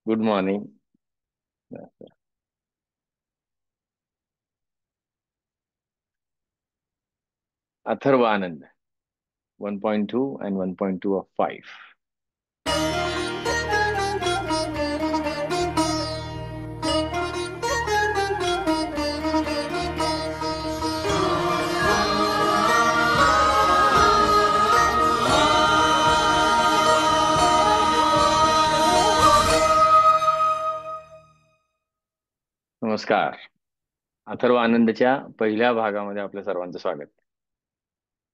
Good morning. Atharva Anand 1.2 and 1.2 of 5. नमस्कार. अथर्व आनंदच्या पहिल्या भागामध्ये आपल्या सर्वांचं स्वागत.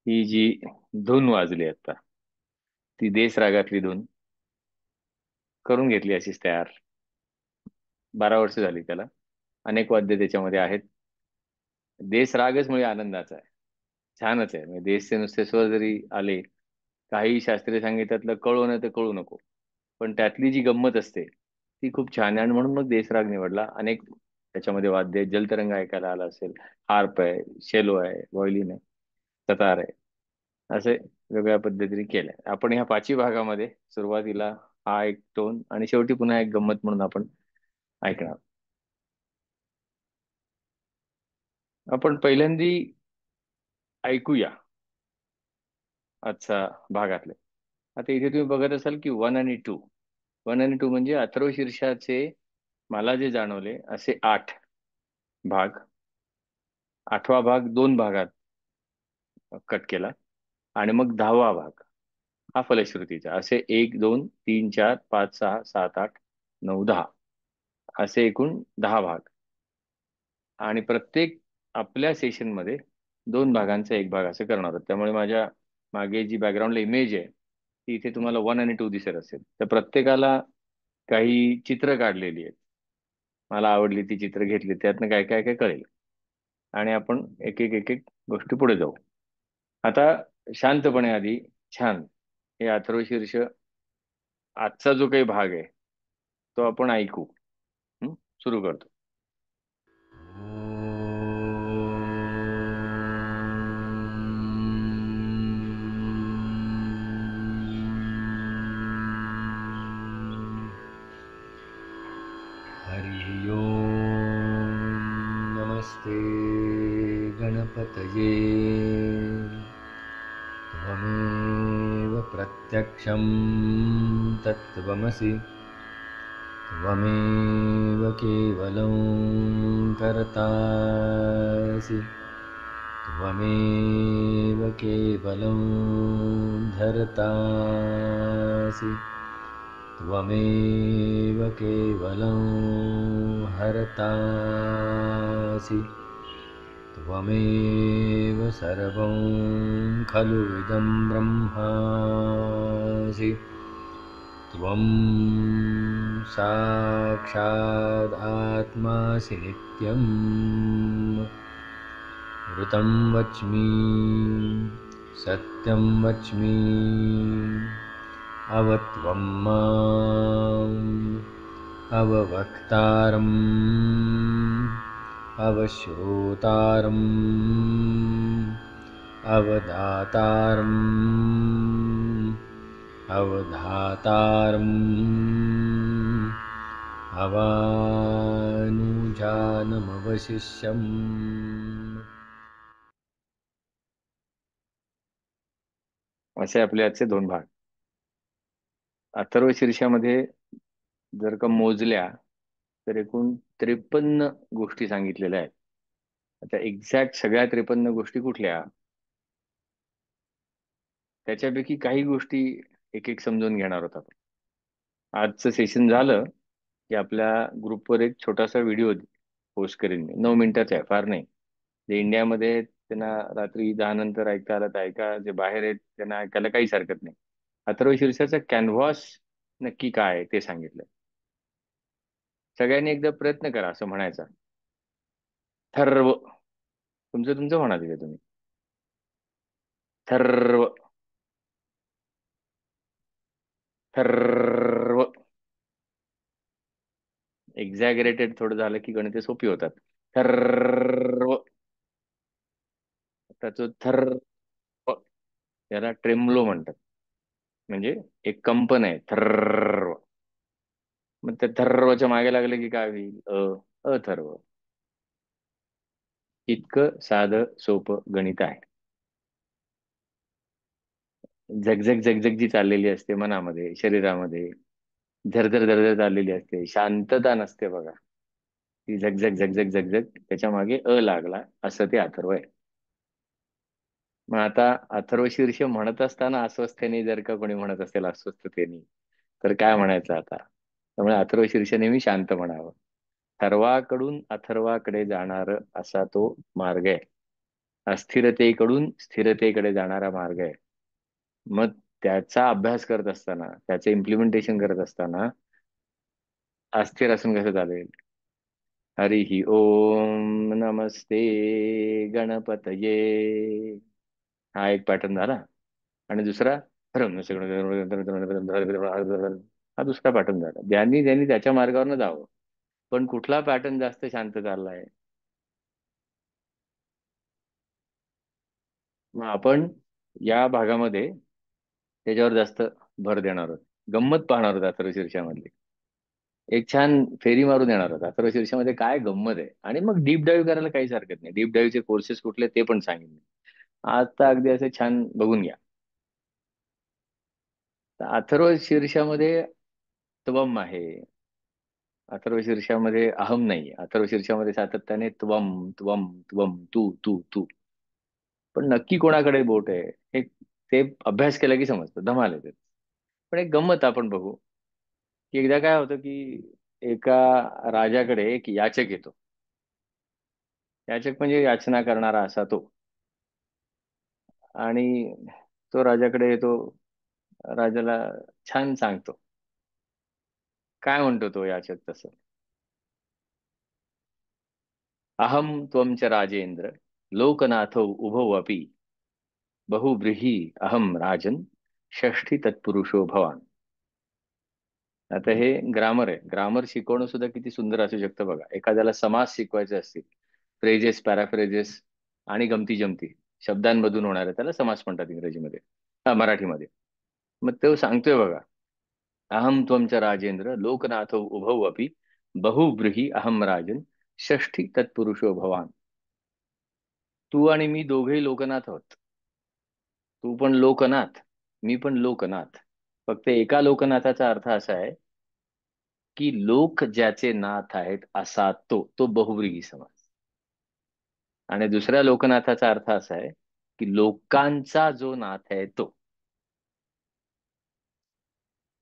ही जी धून वाजली आता, ती देश रागातली धून करून घेतली अशीच तयार. 12 वर्ष झाली त्याला. अनेक वाद्य त्याच्यामध्ये आहेत. देश रागच मुळे आनंदाचा आहे. छानच आहे. म्हणजे देशचे नुसते स्वर जरी आले, काही शास्त्रीय संगीतातलं कळो ना तर कळू नको, पण त्यातली जी गंमत असते ती खूप छान आहे. आणि म्हणून मग देशराग निवडला. अनेक त्याच्यामध्ये वाद्य आहेत. जलतरंग ऐकायला आला असेल, हार्प आहे, शेलो आहे, व्हायोलिन आहे, सतार आहे, असे वेगळ्या पद्धतीने केलंय. आपण ह्या पाचवी भागामध्ये सुरुवातीला हा एक टोन आणि शेवटी पुन्हा एक गंमत म्हणून आपण ऐकणार. आपण पहिल्यांदी ऐकूया आजचा भागातले. आता इथे तुम्ही बघत असाल की 1 आणि 2. 1 आणि 2 म्हणजे अथर्व शीर्षाचे मला जे जाणवले असे 8 भाग. 8वा भाग 2 भागात कट केला. आणि मग 10वा भाग हा फलश्रुतीचा. असे 1, 2, 3, 4, 5, 6, 7, 8, 9, 10 असे एकूण 10 भाग. आणि प्रत्येक आपल्या सेशनमध्ये 2 भागांचा एक भाग असं करणार आहोत. त्यामुळे माझ्या मागे जी बॅकग्राऊंडला इमेज आहे ती इथे तुम्हाला 1 आणि 2 दिसत असेल. तर प्रत्येकाला काही चित्र काढलेली आहेत. मला आवडली ती चित्र घेतली, त्यातनं काय काय काय कळेल. आणि आपण एक एक एक एक गोष्टी पुढे जाऊ. आता शांतपणे आधी छान हे अथर्व शीर्ष आजचा जो काही भाग आहे तो आपण ऐकू. हं? सुरू करतो. हरि ओम नमस्ते गणपतये त्वमेव प्रत्यक्षं तत्त्वमसि त्वमेव केवलं कर्तासि त्वमेव केवलं धर्तासि त्वमेव केवलं हर्तासि त्वमेव सर्वं खलु इदं ब्रह्मासि त्वं साक्षादात्मासि नित्यं ऋतं वच्मि सत्यं वच्मि अवत्वं माम् अववक्तारम् अवश्रोतारम् अवदातारम् अवधातारम् अवानुजानमवशिष्यम्. असे आपले आजचे 2 भाग. अथर्व शीर्षामध्ये जर का मोजल्या तर एकूण 53 गोष्टी सांगितलेल्या आहेत. आता एक्झॅक्ट सगळ्या 53 गोष्टी कुठल्या, त्याच्यापैकी काही गोष्टी एक एक समजून घेणार आहोत आपण. आजचं सेशन झालं की आपल्या ग्रुपवर एक छोटासा व्हिडिओ पोस्ट करेन मी. 9 मिनिटाचा आहे, फार नाही. जे इंडियामध्ये आहेत त्यांना रात्री 10 नंतर ऐकता आलं तर ऐका. जे बाहेर आहेत त्यांना ऐकायला काहीच हरकत नाही. अथर्व शीर्षाचा कॅनव्हास नक्की काय आहे ते सांगितलं. सगळ्यांनी एकदा प्रयत्न करा असं म्हणायचा. थर्व. तुमचं तुमचं म्हणाले का तुम्ही? थर्व. थर्व. एक्झॅगरेटेड थोडं झालं की गणिते सोपी होतात. थर्व. त्याचं थर्व. त्याला ट्रेमलो म्हणतात. म्हणजे एक कंपन आहे. थर्व. मग त्या थर्वच्या मागे लागलं की काय होईल? अथर्व. इतकं साधं सोपं गणित आहे. झगझग झगझग जी चाललेली असते मनामध्ये, शरीरामध्ये, झरझर झरझर चाललेली असते, शांतता नसते बघा. ती झगझग झगझग झगझग, त्याच्या मागे लागला, असं ते अथर्व आहे. मग आता अथर्व शीर्ष म्हणत असताना अस्वस्थतेने जर का कोणी म्हणत असेल अस्वस्थतेने, तर काय म्हणायचं आता? त्यामुळे अथर्व शीर्ष नेहमी शांत म्हणावं. थर्वाकडून अथर्वाकडे जाणार असा तो मार्ग आहे. अस्थिरतेकडून स्थिरतेकडे जाणारा मार्ग आहे. मग त्याचा अभ्यास करत असताना, त्याचं इम्प्लिमेंटेशन करत असताना अस्थिर असून कसं चालेल? हरिः ओम नमस्ते गणपतये, हा एक पॅटर्न झाला. आणि दुसरा हा दुसरा पॅटर्न झाला. ज्यांनी ज्यांनी त्याच्या मार्गावर जावं. पण कुठला पॅटर्न जास्त शांत चाललाय? मग आपण या भागामध्ये त्याच्यावर जास्त भर देणार आहोत. गंमत पाहणार आहोत अथर्वशीर्षामधली. एक छान फेरी मारून येणार आहोत अथर्वशीर्षामध्ये काय गंमत आहे, आणि मग डीप डाईव्ह करायला काहीच हरकत नाही. डीप डाईव्हचे कोर्सेस कुठले ते पण सांगेन. आता अगदी असे छान बघून घ्या. तर अथर्व शीर्षामध्ये त्वम आहे. अथर्व शीर्षामध्ये अहम नाही. अथर्व शीर्षामध्ये सातत्याने त्वम त्वम त्वम, तू. पण नक्की कोणाकडे बोट आहे हे, ते अभ्यास केला की समजतं, धमाल येते. पण एक गंमत आपण बघू, की एकदा काय होतं की एका राजाकडे एक याचक येतो. याचक म्हणजे याचना करणारा असा तो. आणि तो राजाकडे येतो, राजाला छान सांगतो. काय म्हणतो तो याचक तसं? अहम त्वं च राजेंद्र, लोकनाथौ उभौ अपि, बहुव्रीहि अहम राजन, षष्ठी तत्पुरुषो भवान. आता हे ग्रामर आहे. ग्रामर शिकवणं सुद्धा किती सुंदर असू शकतं बघा. एखाद्याला समास शिकवायचे असतील, फ्रेजेस, पॅराफ्रेजेस आणि गमती जमती शब्दांमधून होणारे, त्याला समास म्हणतात इंग्रजीमध्ये, मराठीमध्ये. मग तो सांगतोय बघा, अहम त्वं राजेंद्र, लोकनाथौ उभौ अपि, बहुव्रीहि अहम राजन, षष्ठी तत्पुरुषो भवान. तू आणि मी दोघेही लोकनाथ आहोत. तू पण लोकनाथ, मी पण लोकनाथ. फक्त एका लोकनाथाचा अर्थ असा आहे की लोक ज्याचे नाथ आहेत असा तो बहुव्रीही समास. आणि दुसऱ्या लोकनाथाचा अर्थ असा आहे की लोकांचा जो नाथ आहे तो.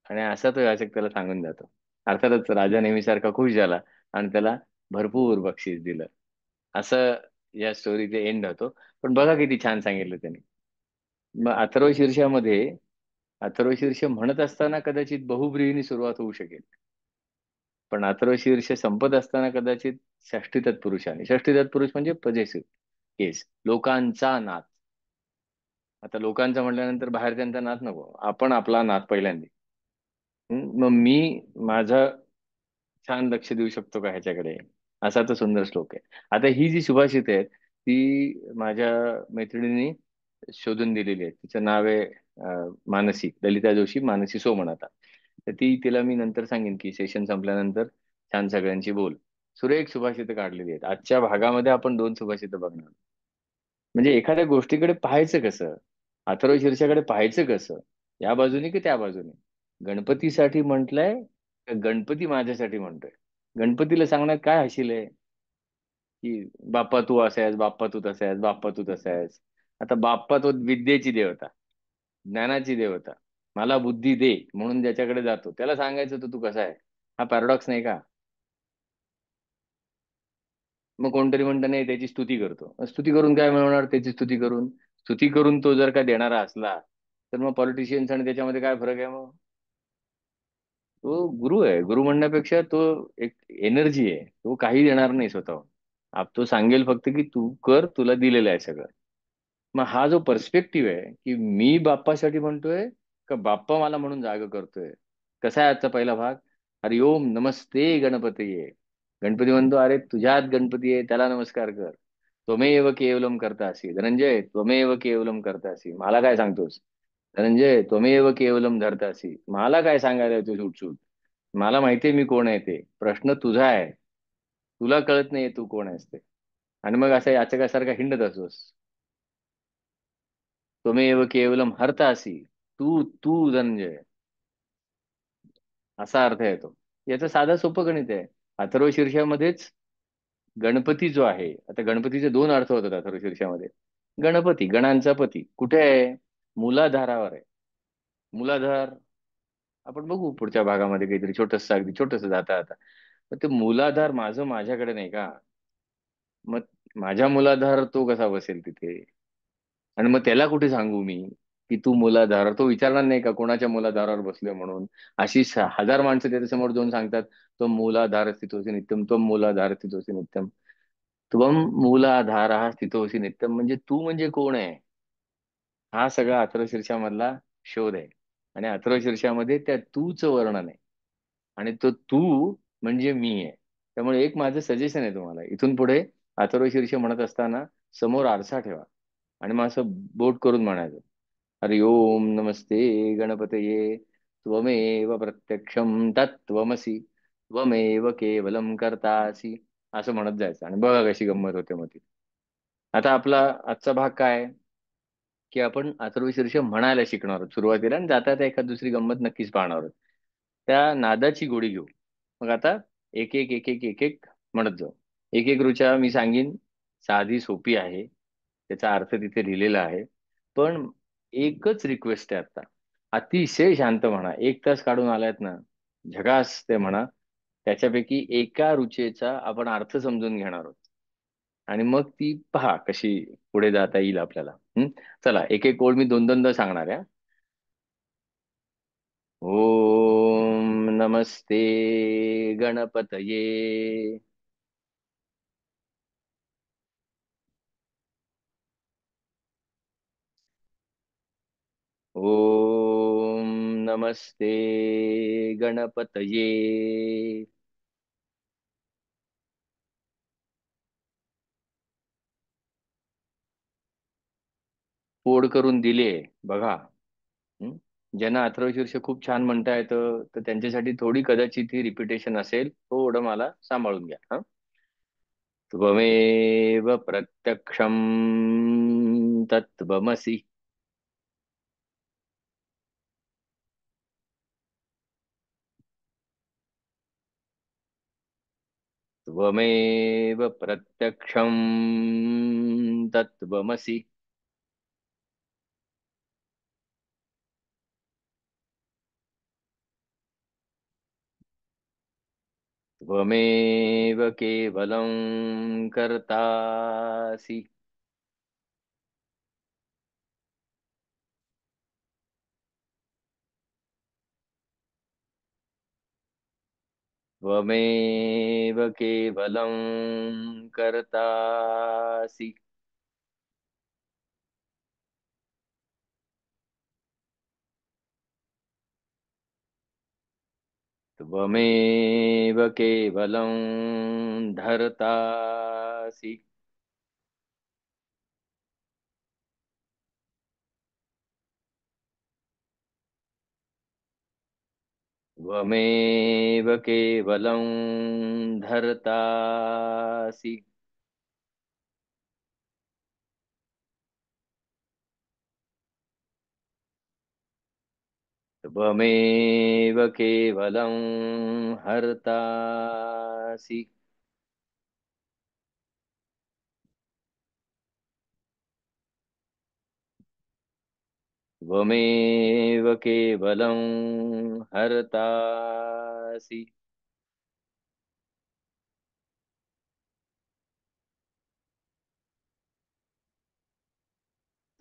आणि असा तो याचक त्याला सांगून जातो. अर्थातच राजा नेहमीसारखा खुश झाला आणि त्याला भरपूर बक्षीस दिलं. असं या स्टोरीचे एंड होतो. पण बघा किती छान सांगितलं त्यांनी. मग अथर्व शीर्ष म्हणत असताना कदाचित बहुब्रीहीने सुरुवात होऊ शकेल. पण अथर्व शीर्ष संपत असताना कदाचित षष्ठी तत्पुरुषाने. षष्ठी तत्पुरुष म्हणजे पजेसिव्ह केस, लोकांचा नाथ. आता लोकांचा म्हटल्यानंतर बाहेर त्यांचा नाथ नको, आपण आपला नाथ पहिल्यांदा. मग मी माझं छान लक्ष देऊ शकतो का ह्याच्याकडे? असा तो सुंदर श्लोक आहे. आता ही जी सुभाषित आहेत ती माझ्या मैत्रिणीने शोधून दिलेली आहे. तिचं नाव आहे मानसी ललिता जोशी, मानसी सोमण. आता तर तिला मी नंतर सांगेन की सेशन संपल्यानंतर छान सगळ्यांची बोल. सुरेख सुभाषितं काढलेली आहेत. आजच्या भागामध्ये आपण दोन सुभाषितं बघणार. म्हणजे एखाद्या गोष्टीकडे पाहायचं कसं, अथर्व शीर्षाकडे पाहायचं कसं, या बाजूने की त्या बाजूने. गणपतीसाठी म्हटलंय का गणपती माझ्यासाठी म्हणतोय? गणपतीला सांगण्यात काय हशील आहे की बाप्पा तू असा आहेस, बाप्पा तू तसा आहेस, बाप्पा तू तसा आहेस. आता बाप्पा तो विद्येची देवता, ज्ञानाची देवता. मला बुद्धी दे म्हणून ज्याच्याकडे जातो त्याला सांगायचं तू तू कसा आहे. हा पॅराडॉक्स नाही का? मग कोणतरी म्हणतं नाही त्याची स्तुती करतो. स्तुती करून काय मिळवणार? त्याची स्तुती करून तो जर का देणारा असला, तर मग पॉलिटिशियन्स आणि त्याच्यामध्ये काय फरक आहे मग? तो गुरु आहे. गुरु म्हणण्यापेक्षा तो एक एनर्जी आहे. तो काही देणार नाही स्वतःहून. तो सांगेल फक्त की तू कर, तुला दिलेलं आहे सगळं. मग हा जो पर्स्पेक्टिव्ह आहे की मी बाप्पासाठी म्हणतोय का बाप्पा मला म्हणून जाग करतोय. कसा आहे आजचा पहिला भाग? हरिओम नमस्ते गणपतीये. गणपती म्हणतो अरे तुझ्यात गणपती आहे, त्याला नमस्कार कर. त्वमेव केवलम करतासी धनंजय, त्वमेव केवलम करतासी. मला काय सांगतोस धनंजय? त्वमेव केवलम धरतासी. मला काय सांगायला तू सुटसूट? मला माहितीये मी कोण आहे ते. प्रश्न तुझा आहे. तुला कळत नाहीये तू कोण आहेस ते. आणि मग असं याचकासारखा हिंडत असतोस. त्वमेव केवलम हर्तासी. तू तू धनंजय. असा अर्थ येतो. याचं साधं सोपं गणित आहे. अथर्व शीर्षामध्येच गणपती जो आहे, आता गणपतीचे दोन अर्थ होतात अथर्व शीर्षामध्ये. गणपती, गणांचा पती कुठे आहे? मूलाधारावर आहे. मूलाधार आपण बघू पुढच्या भागामध्ये, काहीतरी छोटस, अगदी छोटस जाता आता. पण ते मूलाधार माझं माझ्याकडे नाही का? मग माझ्या मूलाधार तो कसा बसेल तिथे? आणि मग त्याला कुठे सांगू मी की तू मूलाधार? तो विचारणार नाही का कोणाच्या मूलाधारावर बसलोय म्हणून? अशी हजार माणसं त्याच्यासमोर जाऊन सांगतात, तो मूलाधार स्थितोसी नित्यम, तो मूलाधार स्थितोसी नित्यम. त्वम मूलाधार स्थितोसी नित्यम म्हणजे तू म्हणजे कोण आहे? हा सगळा अथर्वशीर्षामधला शोध आहे. आणि अथर्वशीर्षामध्ये त्या तूच वर्णन आहे. आणि तो तू म्हणजे मी आहे. त्यामुळे एक माझं सजेशन आहे तुम्हाला, इथून पुढे अथर्वशीर्ष म्हणत असताना समोर आरसा ठेवा. आणि मग असं बोट करून म्हणायचं, हरि ओम नमस्ते गणपतये, त्वमेव प्रत्यक्षम तत्त्वमसि, त्वमेव केवलम कर्तासी. असं म्हणत जायचं आणि बघा कशी गंमत होते मग ती. आता आपला आजचा भाग काय आहे? की आपण अथर्वशीर्ष म्हणायला शिकणार आहोत सुरुवातीला, आणि जाता जाता एखाद दुसरी गंमत नक्कीच पाहणार आहोत. त्या नादाची गोडी घेऊ. मग आता एक एक एक एक एक एक म्हणत जाऊ. एक एक ऋचा मी सांगीन. साधी सोपी आहे. त्याचा अर्थ तिथे लिहिलेला आहे. पण एकच रिक्वेस्ट आहे आता. अतिशय शांत म्हणा. एक तास काढून आलायत ना, झकास ते म्हणा. त्याच्यापैकी एका रुचेचा आपण अर्थ समजून घेणार आहोत. आणि मग ती पहा कशी पुढे जाता येईल आपल्याला. चला, एक एक ओळ मी दोन दोनदा सांगणार आहे. ओम नमस्ते गणपतये. ओम नमस्ते गणपतये. पोड करून दिले बघा. हं? ज्यांना अथर्वशीर्ष खूप छान म्हणता येतं, तर त्यांच्यासाठी थोडी कदाचित ही रिपिटेशन असेल. थोडं मला सांभाळून घ्या. हा. त्वमेव प्रत्यक्षम तत्त्वमसि. त्वमेव प्रत्यक्षम तत्त्वमसि. त्वमेव केवलं कर्तासि. त्वमेव केवलं कर्तासि. त्वमेव केवलं धर्तासि. त्वमेव केवलं धर्तासि. त्वमेव केवलं हर्तासि. त्वमेव केवलं हर्तासि.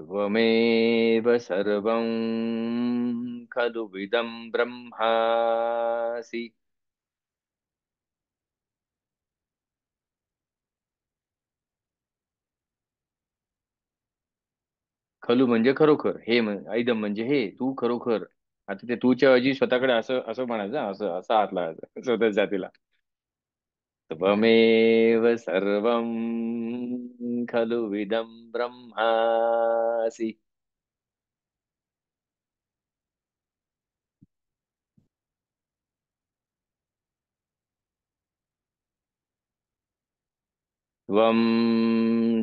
त्वमेव सर्वं खलु इदं ब्रह्मासि. खलु म्हणजे खरोखर, हे ऐदम म्हणजे हे, तू खरोखर. आता ते तूच्या ऐवजी स्वतःकडे असं असं म्हणायचं, असं असा हात लावायचा स्वतः जातीला. त्वमेव सर्वं खलु इदं ब्रह्मासि. त्वं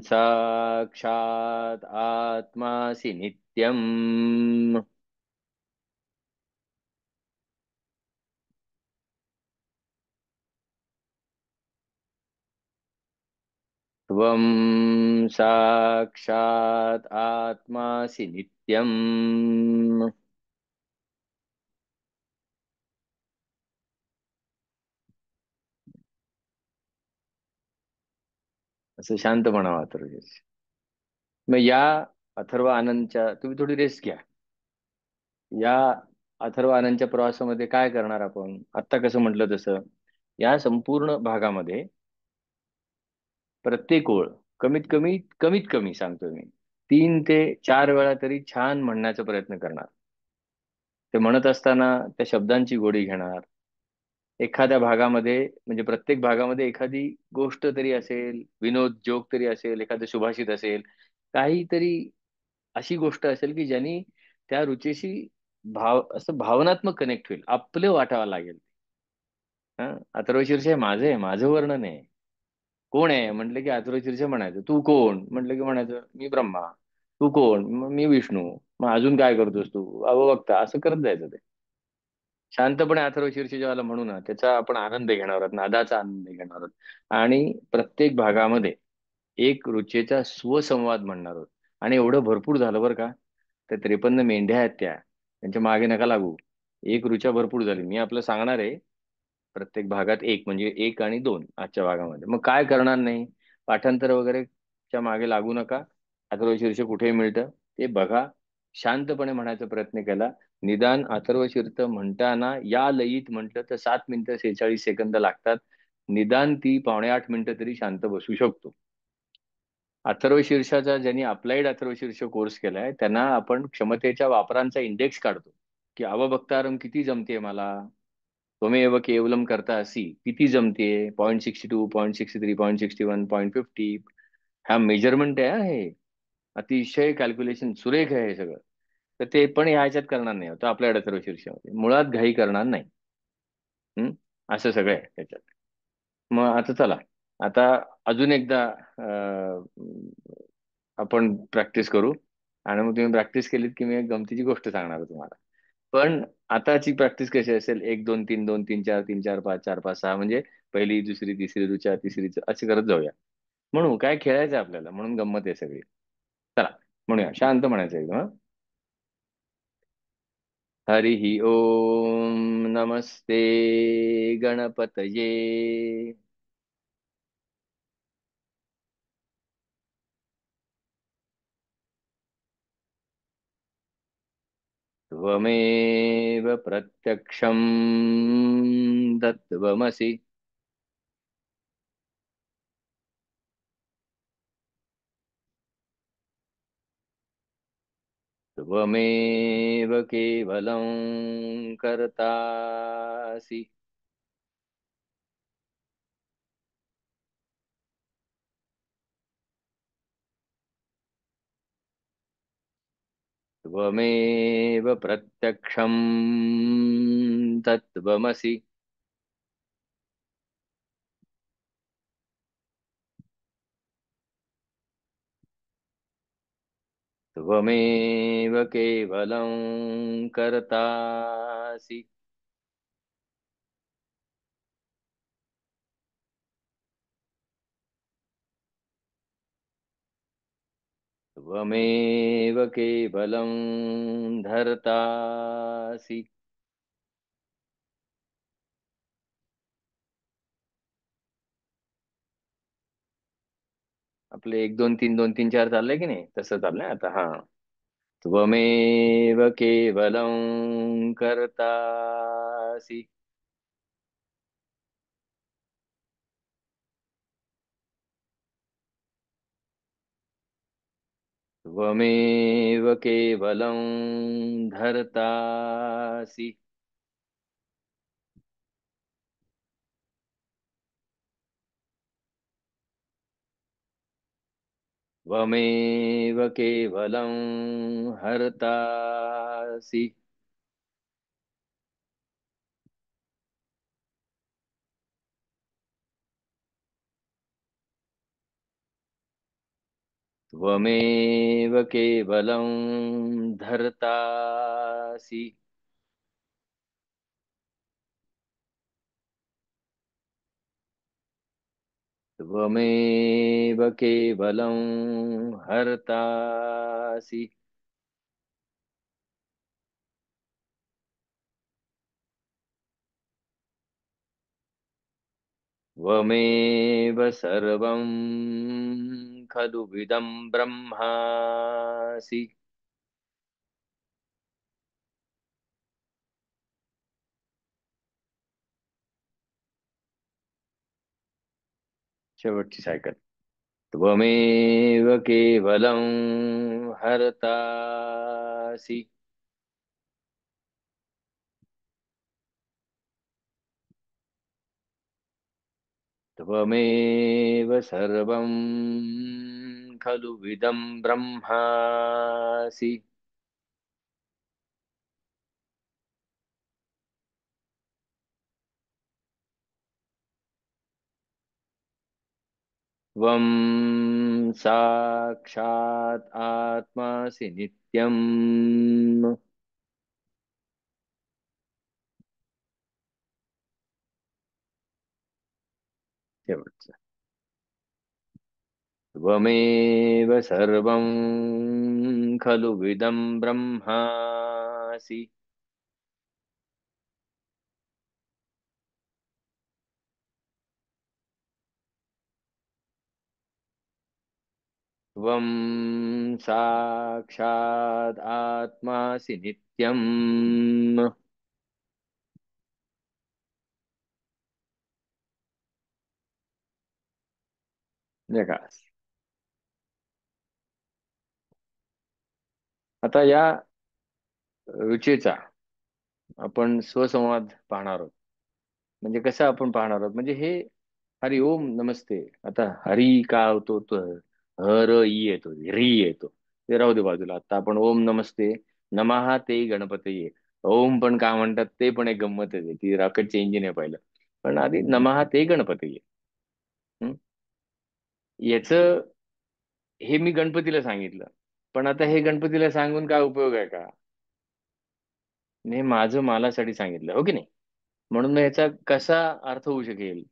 साक्षात् आत्मासि नित्यम्। त्वं साक्षात् आत्मासि नित्यम्. असं शांत म्हणावं अथर्वशीर्ष. मग या अथर्व आनंदच्या तुम्ही थोडी रेस्ट घ्या. या अथर्व आनंदच्या प्रवासामध्ये काय करणार आपण आत्ता कसं म्हटलं तसं या संपूर्ण भागामध्ये प्रत्येक ओळ कमीत कमी कमीत कमी सांगतोय मी 3 ते 4 वेळा तरी छान म्हणण्याचा प्रयत्न करणार. ते म्हणत असताना त्या शब्दांची गोडी घेणार. एखाद्या भागामध्ये म्हणजे प्रत्येक भागामध्ये एखादी गोष्ट तरी असेल, विनोद जोक तरी असेल, एखादं सुभाषित असेल, काहीतरी अशी गोष्ट असेल की ज्यांनी त्या रुचीशी असं भावनात्मक कनेक्ट होईल, आपलं वाटावं लागेल. हा, अथर्वशीर्ष हे माझं वर्णन आहे. कोण आहे म्हटलं की अथर्वशीर्ष म्हणायचं. तू कोण म्हटलं की म्हणायचं मी ब्रह्मा. तू कोण मग मी विष्णू. मग अजून काय करतोस तू अवक्ता असं करत जायचं ते. शांतपणे अथर्वशीर्ष जेव्हा म्हणू ना त्याचा आपण आनंद घेणार आहोत, नादाचा आनंद घेणार आहोत. आणि प्रत्येक भागामध्ये एक रुचेचा स्वसंवाद म्हणणार आहोत. आणि एवढं भरपूर झालं बरं का. त्या 53 मेंढ्या आहेत त्यांच्या मागे नका लागू. एक रुचा भरपूर झाली. मी आपलं सांगणार आहे प्रत्येक भागात एक म्हणजे 1 आणि 2 आजच्या भागामध्ये. मग काय करणार नाही, पाठांतर वगैरे च्या मागे लागू नका. अथर्वशीर्ष कुठेही मिळतं ते बघा. शांतपणे म्हणायचा प्रयत्न केला. निदान अथर्वशीर्ष म्हणताना या लयीत म्हटलं तर 7 मिनिटं 46 सेकंद लागतात. निदान ती 7:45 मिनिटं तरी शांत बसू शकतो. अथर्वशीर्षाचा ज्यांनी अप्लाइड अथर्वशीर्ष कोर्स केलाय त्यांना आपण क्षमतेच्या वापरांचा इंडेक्स काढतो की अवभक्तारम किती जमते मला. त्वमेव केवलम करता असी किती जमतेय 0.62 0.63 0.61 0.50. हा मेजरमेंट आहे हे. अतिशय कॅल्क्युलेशन सुरेख आहे हे सगळं. तर ते पण ह्या ह्याच्यात करणार नाही तो आपल्या अथर्वशीर्षामध्ये मुळात घाई करणार नाही. हम्म? असं सगळं आहे त्याच्यात. मग आता चला. आता अजून एकदा आपण प्रॅक्टिस करू. आणि मग तुम्ही प्रॅक्टिस केलीत की मी एक गमतीची गोष्ट सांगणार आहे तुम्हाला. पण आताची प्रॅक्टिस कशी असेल 1 2 3 2 3 4 3 4 5 4 5 6 म्हणजे पहिली दुसरी तिसरी रुचा तिसरी असे करत जाऊया. म्हणू काय खेळायचं आहे आपल्याला म्हणून गंमत आहे सगळी. चला म्हणूया शांत म्हणायचं एकदम हं? हरिः ओम नमस्ते गणपतये. त्वमेव प्रत्यक्षं तत्त्वमसि. त्वमेव केवलं कर्तासि. त्वमेव प्रत्यक्षं तत्त्वमसि. त्वमेव केवलं कर्तासि. त्वमेव केवलं धर्तासि. आपले 1 2 3 2 3 4 चाललंय की नाही तसं चाललंय आता. हा. त्वमेव केवलं कर्तासि. त्वमेव केवलं धर्तासि. त्वमेव केवलं हर्तासि. त्वमेव केवलं धर्तासि। त्वमेव केवलं हर्तासि। त्वमेव सर्वं खलु विदं ब्रह्मासि। शेवटची सायकल. त्वमेव केवलं हर्तासि। त्वमेव सर्वं खलु विदं ब्रह्मासि। त्वं साक्षात् आत्मासि नित्यम्। शेवटचं. त्वमेव सर्वं खलु विदं ब्रह्मासि। त्वं साक्षात् आत्मासि नित्यम्. जगास. आता या रुचेचा आपण स्वसंवाद पाहणार आहोत. म्हणजे कसं आपण पाहणार आहोत, म्हणजे हे हरि ओम नमस्ते. आता हरी का होतो तो हर ई येतो, री येतो, ते राहू दे बाजूला. आता आपण ओम नमस्ते नमः ते गणपती. ओम पण का म्हणतात ते पण एक गंमत आहे, ती रॉकेटचे इंजिन आहे पहिलं. पण आधी नमः ते गणपती. याच हे मी गणपतीला सांगितलं, पण आता हे गणपतीला सांगून काय उपयोग आहे का? हे माझं मालासाठी सांगितलं, हो की नाही? म्हणून मग याचा कसा अर्थ होऊ शकेल?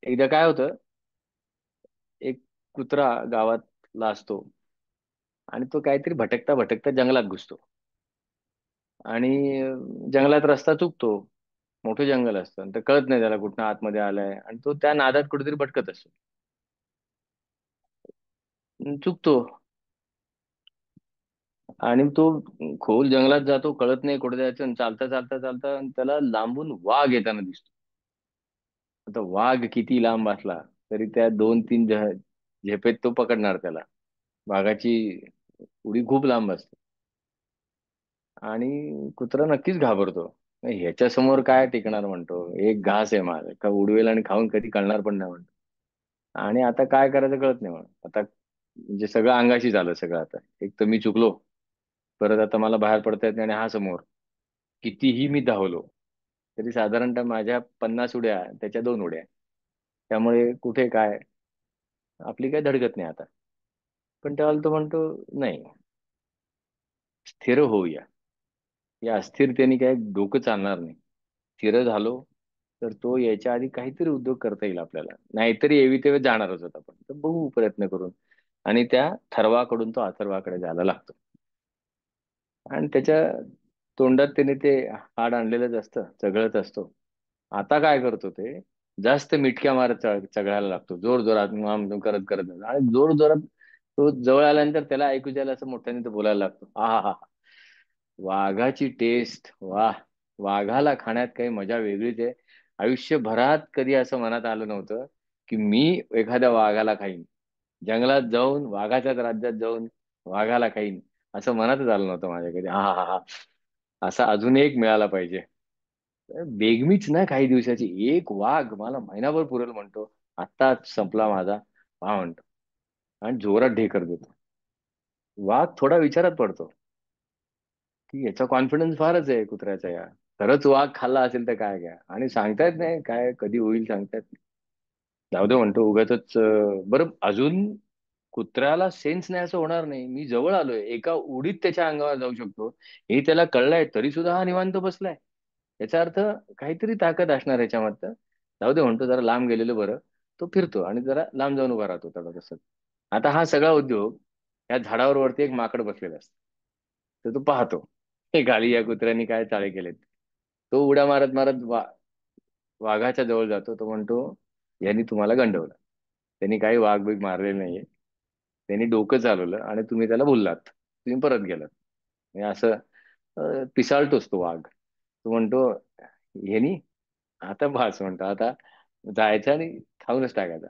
एकदा काय होतं, एक कुत्रा गावातला असतो आणि तो काहीतरी भटकता भटकता जंगलात घुसतो आणि जंगलात रस्ता चुकतो. मोठं जंगल असतं आणि ते कळत नाही त्याला कुठनं आतमध्ये आलाय, आणि तो त्या नादात कुठेतरी भटकत असतो. चुकतो आणि तो खोल जंगलात जातो, कळत नाही कुठे जायचं, आणि चालता चालता चालता आणि त्याला लांबून वाघ येताना दिसतो. आता वाघ किती लांब असला तरी त्या 2-3 झेपेत तो पकडणार त्याला. वाघाची उडी खूप लांब असते आणि कुत्रा नक्कीच घाबरतो. ह्याच्या समोर काय टिकणार म्हणतो, एक घास आहे माझा का उडवेल आणि खाऊन कधी कळणार पण नाही म्हणतो. आणि आता काय करायचं कळत नाही म्हणून आता म्हणजे सगळं अंगाशी झालं सगळं. आता एक तर मी चुकलो, परत आता मला बाहेर पडता येत नाही, आणि हा समोर. कितीही मी धावलो तरी साधारणतः माझ्या 50 उड्या त्याच्या 2 उड्या, त्यामुळे कुठे काय आपली काय धडगत नाही आता. पण तेव्हा तो म्हणतो, नाही, स्थिर होऊया. या अस्थिरतेने काय डोकं चालणार नाही. स्थिर झालो तर तो याच्या आधी काहीतरी उद्योग करता येईल आपल्याला, नाहीतरी एवी तेव्हा जाणारच होता. पण तर बघू प्रयत्न करून. आणि त्या थर्वाकडून तो अथर्वाकडे जायला लागतो आणि त्याच्या तोंडात त्याने ते हाड आणलेलंच असतं, चघळत असतो. आता काय करतो ते, जास्त मिटक्या मारत चघळायला लागतो, जोर जोरात करत करत. आणि जोर जोरात तो जवळ आल्यानंतर त्याला ऐकू जायला असं मोठ्याने तो बोलायला लागतो, हा हा हा, वाघाची टेस्ट वा, वाघाला खाण्यात काही मजा वेगळीच आहे. आयुष्यभरात कधी असं मनात आलं नव्हतं की मी एखाद्या वाघाला खाईन. जंगलात जाऊन वाघाच्याच राज्यात जाऊन वाघाला खाईन, असं मनातच आलं नव्हतं माझ्या कधी. हा हा हा, असा अजून एक मिळाला पाहिजे. बेगमीच ना काही दिवसाची, एक वाघ मला महिनाभर पुरेल म्हणतो. आत्ता संपला माझा, हा म्हणतो आणि जोरात ढेकर देतो. वाघ थोडा विचारात पडतो की याचा कॉन्फिडन्स फारच आहे कुत्र्याचा. या खरंच वाघ खाल्ला असेल तर काय, घ्या आणि सांगता येत नाही काय कधी होईल, सांगता येत नाही. जाऊ दे म्हणतो उगाचच बरं अजून कुत्र्याला सेन्स नाही असं होणार नाही. मी जवळ आलोय, एका उडीत त्याच्या अंगावर जाऊ शकतो हे त्याला कळलंय, तरी सुद्धा हा निवांत बसलाय. याचा अर्थ काहीतरी ताकद असणार याच्यामध्ये. जाऊ दे म्हणतो, जरा लांब गेलेलं बरं. तो फिरतो आणि जरा लांब जाऊन उभा राहतो त्याला तसं. आता हा सगळा उद्योग या झाडावर वरती एक माकड बसलेला असतो. तर तो पाहतो हे खाली या कुत्र्यांनी काय चाळे केलेत. तो उड्या मारत मारत वाघाच्या जवळ जातो. तो म्हणतो, यांनी तुम्हाला गंडवलं. त्यांनी काही वाघ बिग मारलेलं नाहीये. त्यांनी डोकं चालवलं आणि तुम्ही त्याला बोललात, तुम्ही परत गेलात. म्हणजे असं पिसाळतोच तो वाघ. तो म्हणतो, ह्यानी आता भास म्हणतो, आता जायचं आणि खाऊनच टाकायचा.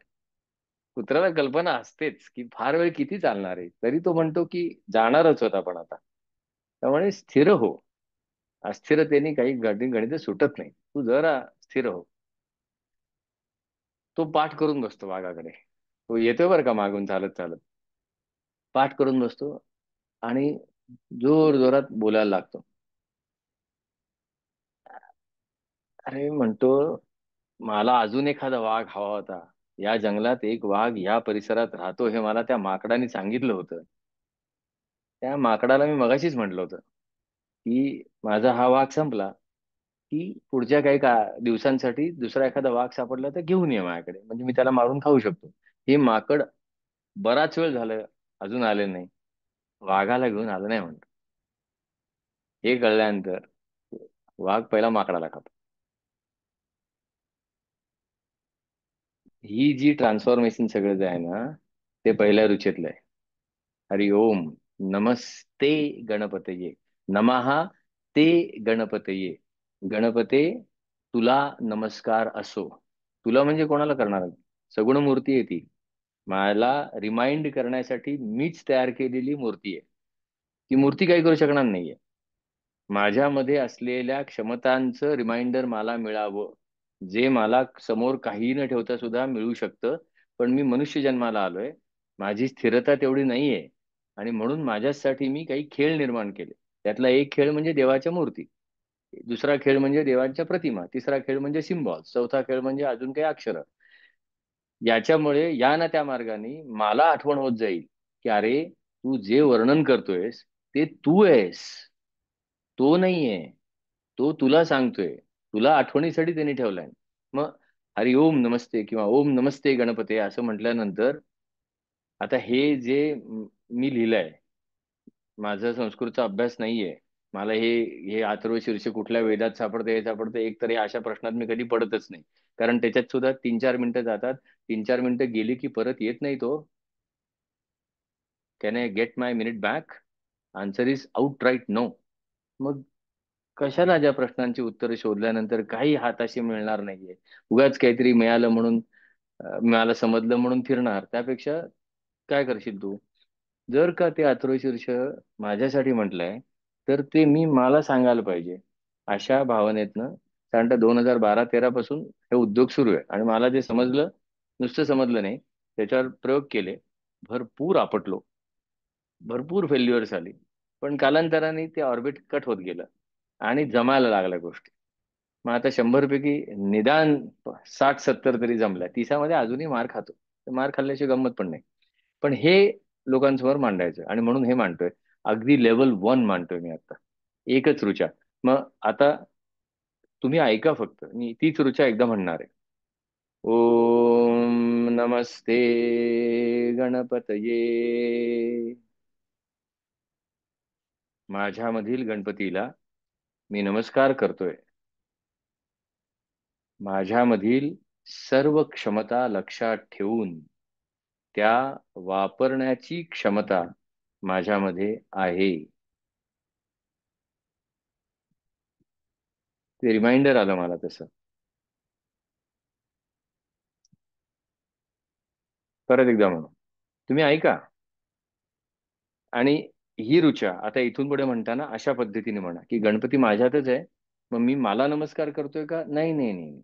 कुत्र्याला कल्पना असतेच की फार वेळ किती चालणार आहे, तरी तो म्हणतो की जाणारच होता पण आता. त्यामुळे स्थिर हो. अस्थिरतेने काही गणित सुटत नाही. तू जरा स्थिर हो. तो पाठ करून बसतो वाघाकडे. तो येतोय बरं का मागून चालत चालत. पाठ करून बसतो आणि जोर जोरात बोलायला लागतो. अरे म्हणतो, मला अजून एखादा वाघ हवा होता. या जंगलात एक वाघ या परिसरात राहतो हे मला त्या माकडाने सांगितलं होतं. त्या माकडाला मी मगाशीच म्हटलं होतं की माझा हा वाघ संपला की पुढच्या काही दिवसांसाठी दुसरा एखादा वाघ सापडला तर घेऊन ये माझ्याकडे, म्हणजे मी त्याला मारून खाऊ शकतो. हे माकड बराच वेळ झालं अजून आले नाही. वाघाला घेऊन आलं नाही म्हणतो. हे कळल्यानंतर वाघ पहिला माकडाला खातो. ही जी ट्रान्सफॉर्मेशन सगळं जे आहे ना, ते पहिल्या रुचेतलं आहे. हरि ओम नमस्ते गणपतये, नमः ते गणपतये. गणपते, तुला नमस्कार असो. तुला म्हणजे कोणाला करणार? सगुण मूर्ती आहे ती. मला रिमाइंड करण्यासाठी मीच तयार केलेली मूर्ती आहे. ती मूर्ती काही करू शकणार नाहीये. माझ्यामध्ये असलेल्या क्षमतांचं रिमाइंडर मला मिळावं, जे मला समोर काही न ठेवता सुद्धा मिळू शकतं. पण मी मनुष्य जन्माला आलोय, माझी स्थिरता तेवढी नाहीये. आणि म्हणून माझ्यासाठी मी काही खेळ निर्माण केले. त्यातला एक खेळ म्हणजे देवाच्या मूर्ती, दुसरा खेळ म्हणजे देवांच्या प्रतिमा, तिसरा खेळ म्हणजे सिम्बॉल, चौथा खेळ म्हणजे अजून काही अक्षर. याच्यामुळे या ना त्या मार्गाने मला आठवण होत जाईल की अरे, तू जे वर्णन करतोयस ते तू आहेस, तो नाहीये. तो तुला सांगतोय, तुला आठवणीसाठी त्यांनी ठेवलाय. मग हरि ओम नमस्ते किंवा ओम नमस्ते गणपते असं म्हटल्यानंतर, आता हे जे मी लिहिलंय, माझा संस्कृतचा अभ्यास नाहीये. मला हे हे अथर्व शीर्ष कुठल्या वेदात सापडतं हे सापडतं, एक तर हे अशा प्रश्नात मी कधी पडतच नाही. कारण त्याच्यात सुद्धा 3-4 मिनिटं जातात. 3-4 मिनिटं गेली की परत येत नाही तो. Can I get my minute back? Answer is outright no. मग कशाला ज्या प्रश्नांची उत्तरं शोधल्यानंतर काही हाताशी मिळणार नाहीये, उगाच काहीतरी मिळालं म्हणून मला समजलं म्हणून फिरणार त्यापेक्षा, काय करशील तू? जर का ते अथर्वशीर्ष माझ्यासाठी म्हटलंय, तर ते मी मला सांगायला पाहिजे. अशा भावनेतनं साधारणतः 2012-13 पासून हे उद्योग सुरू आहे. आणि मला जे समजलं, नुसतं समजलं नाही, त्याच्यावर प्रयोग केले, भरपूर आपटलो, भरपूर फेल्युअर्स आली. पण कालांतराने ते ऑर्बिट कट होत गेलं आणि जमायला लागल्या गोष्टी. मग आता 100 पैकी निदान 60-70 तरी जमल्या. तिसामध्ये अजूनही मार खातो. तर मार खाल्ल्याची गंमत पण नाही. पण हे लोकांसमोर मांडायचं आणि म्हणून हे मांडतोय. अगदी लेवल 1 मांडतोय मी आता. एकच ऋचा. मग आता तुम्ही ऐका फक्त, मी तीच ऋचा एकदा म्हणणार आहे. ओम नमस्ते गणपतये. माझ्यामधील गणपतीला मी नमस्कार करतोय. माझ्यामधील सर्व क्षमता लक्षात ठेवून त्या वापरण्याची क्षमता माझ्यामध्ये आहे. ते रिमाइंडर आलं मला तसं. परत एकदा म्हणू, तुम्ही ऐका. आणि ही ऋचा आता इथून पुढे म्हणताना अशा पद्धतीने म्हणा की गणपती माझ्यातच आहे. मग मी मला नमस्कार करतोय का? नाही नाही नाही.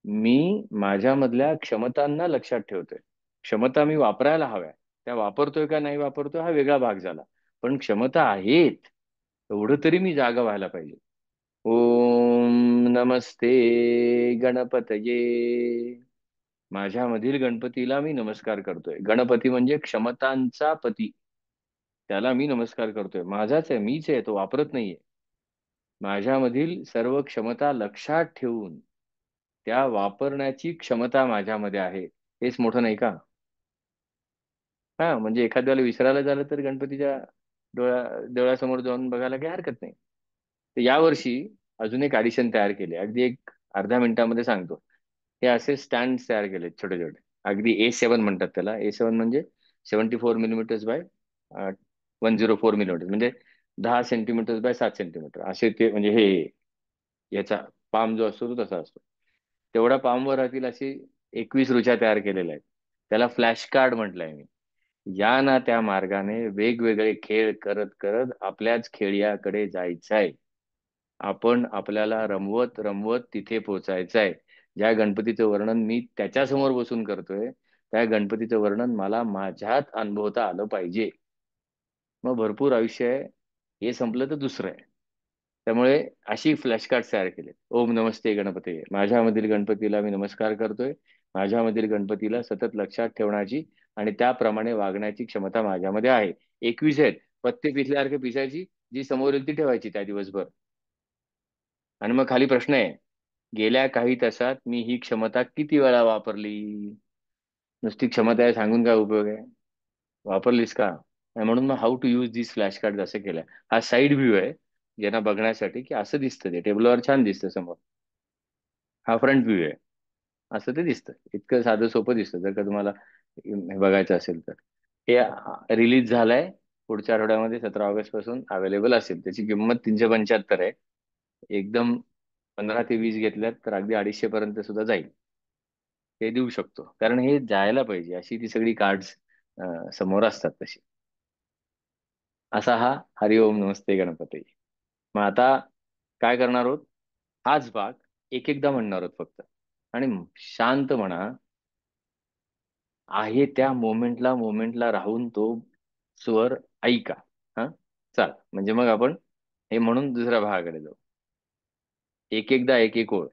मी माझ्यामधल्या क्षमतांना लक्षात ठेवतोय. क्षमता मी वापरायला हव्या, त्या वापरतोय का नाही वापरतोय हा वेगळा भाग झाला. पण क्षमता आहेत एवढं तरी मी जागा व्हायला पाहिजे. ओम नमस्ते गणपतये. माझ्यामधील गणपतीला मी नमस्कार करतोय. गणपती म्हणजे क्षमतांचा पती. त्याला मी नमस्कार करतोय. माझाच आहे, मीच आहे, तो वापरत नाहीये. माझ्यामधील सर्व क्षमता लक्षात ठेवून त्या वापरण्याची क्षमता माझ्यामध्ये आहे. हेच मोठं नाही का? हा, म्हणजे एखाद्या वेळेला विसरायला झालं तर गणपतीच्या देवळासमोर जाऊन बघायला काही हरकत नाही. तर यावर्षी अजून एक ॲडिशन तयार केले. अगदी एक अर्ध्या मिनिटामध्ये सांगतो. हे असे स्टँड तयार केले छोटे छोटे. अगदी A7 म्हणतात त्याला. A7 म्हणजे 74 मिलीमीटर्स बाय 104 मिलीमीटर, म्हणजे 10 सेंटीमीटर बाय 7 सेंटीमीटर असे ते. म्हणजे हे याचा पाम जो असतो तो तसा असतो. तेवढ्या पामवर राहतील अशी 21 रुचा तयार केलेल्या आहेत. त्याला फ्लॅश कार्ड म्हटलंय मी. या ना त्या मार्गाने वेगवेगळे खेळ करत करत आपल्याच खेड्याकडे जायचंय. आपण आपल्याला रमवत रमवत तिथे पोहोचायचंय. ज्या गणपतीचं वर्णन मी त्याच्यासमोर बसून करतोय, त्या गणपतीचं वर्णन मला माझ्यात अनुभवता आलं पाहिजे. मग भरपूर आयुष्य आहे. हे संपलं तर दुसरं आहे. त्यामुळे अशी फ्लॅश कार्ड तयार केले. ओम नमस्ते गणपते. माझ्यामधील गणपतीला मी नमस्कार करतोय. माझ्यामधील गणपतीला सतत लक्षात ठेवण्याची आणि त्याप्रमाणे वागण्याची क्षमता माझ्यामध्ये आहे. 21 आहेत. पत्ते पिसल्यासारखे पिसायची. जी समोर येईल ती ठेवायची त्या दिवसभर. आणि मग खाली प्रश्न आहे, गेल्या काही तासात मी ही क्षमता किती वेळा वापरली? नुसती क्षमता आहे सांगून काय उपयोग आहे? वापरलीस का? आणि म्हणून मग how to use this flash card असं केलंय. हा साईड व्ह्यू आहे ज्यांना बघण्यासाठी, की असं दिसतं ते टेबलवर छान दिसतं समोर. हा फ्रंट व्ह्यू आहे. असं ते दिसतं. इतकं साधं सोपं दिसतं जर का तुम्हाला हे बघायचं असेल तर. हे रिलीज झालंय. पुढच्या आठवड्यामध्ये 17 ऑगस्ट पासून अवेलेबल असेल. त्याची किंमत 375 आहे. एकदम 15 ते 20 घेतल्यात तर अगदी 250 पर्यंत सुद्धा जाईल. ते देऊ शकतो, कारण हे जायला पाहिजे अशी ती सगळी कार्ड्स समोर असतात तशी. असा हा हरिओम नमस्ते गणपती. मग आता काय करणार आहोत? हाच भाग एक एकदा म्हणणार आहोत फक्त. आणि शांत म्हणा. आहे त्या मोमेंटला राहून तो स्वर ऐका. हा, चाल म्हणजे मग आपण हे म्हणून दुसऱ्या भागाकडे जाऊ. एक एकदा एक एक ओळ.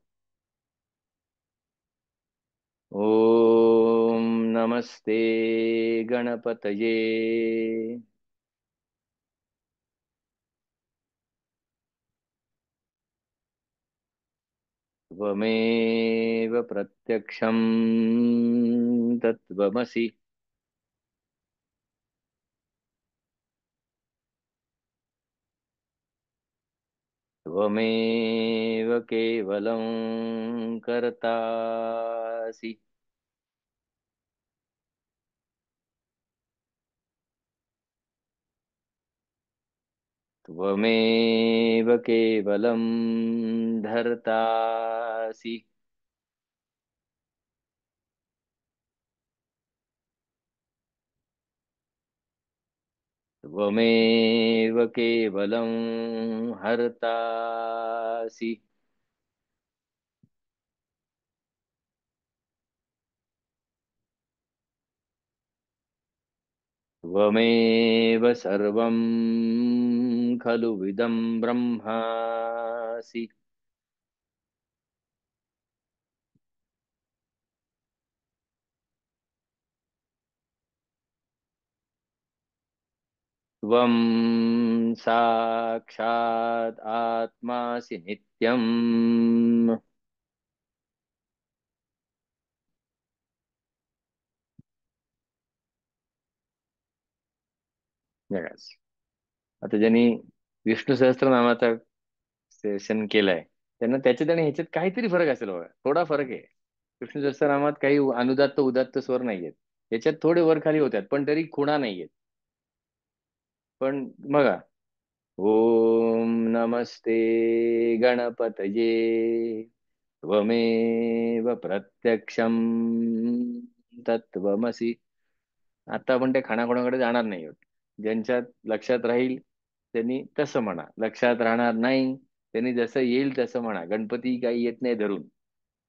ओम नमस्ते गणपतये. त्वमेव प्रत्यक्षं तत्त्वमसि. त्वमेव केवलं कर्तासि. त्वमेव केवलं धर्तासि. त्वमेव केवलं हर्तासि. त्वमेव सर्वं खलु इदं ब्रह्मासि. त्वं साक्षात् आत्मासि नित्यम्. जगास. आता ज्यांनी विष्णू सहस्त्रनामाचा सेशन केलाय त्यांना त्याच्यात आणि ह्याच्यात काहीतरी फरक असेल बघा. थोडा फरक आहे. विष्णू सहस्त्रनामात काही अनुदात्त उदात्त स्वर नाहीयेत. याच्यात थोडे वर खाली होतात पण तरी खुणा नाहीयेत. पण बघा, ओम नमस्ते गणपतये. त्वमेव प्रत्यक्षं तत्त्वमसि. आता आपण त्या खाणाखुणाकडे जाणार नाही आहोत. ज्यांच्यात लक्षात राहील त्यांनी तसं म्हणा. लक्षात राहणार नाही त्यांनी जसं येईल तसं म्हणा. गणपती काही येत नाही धरून.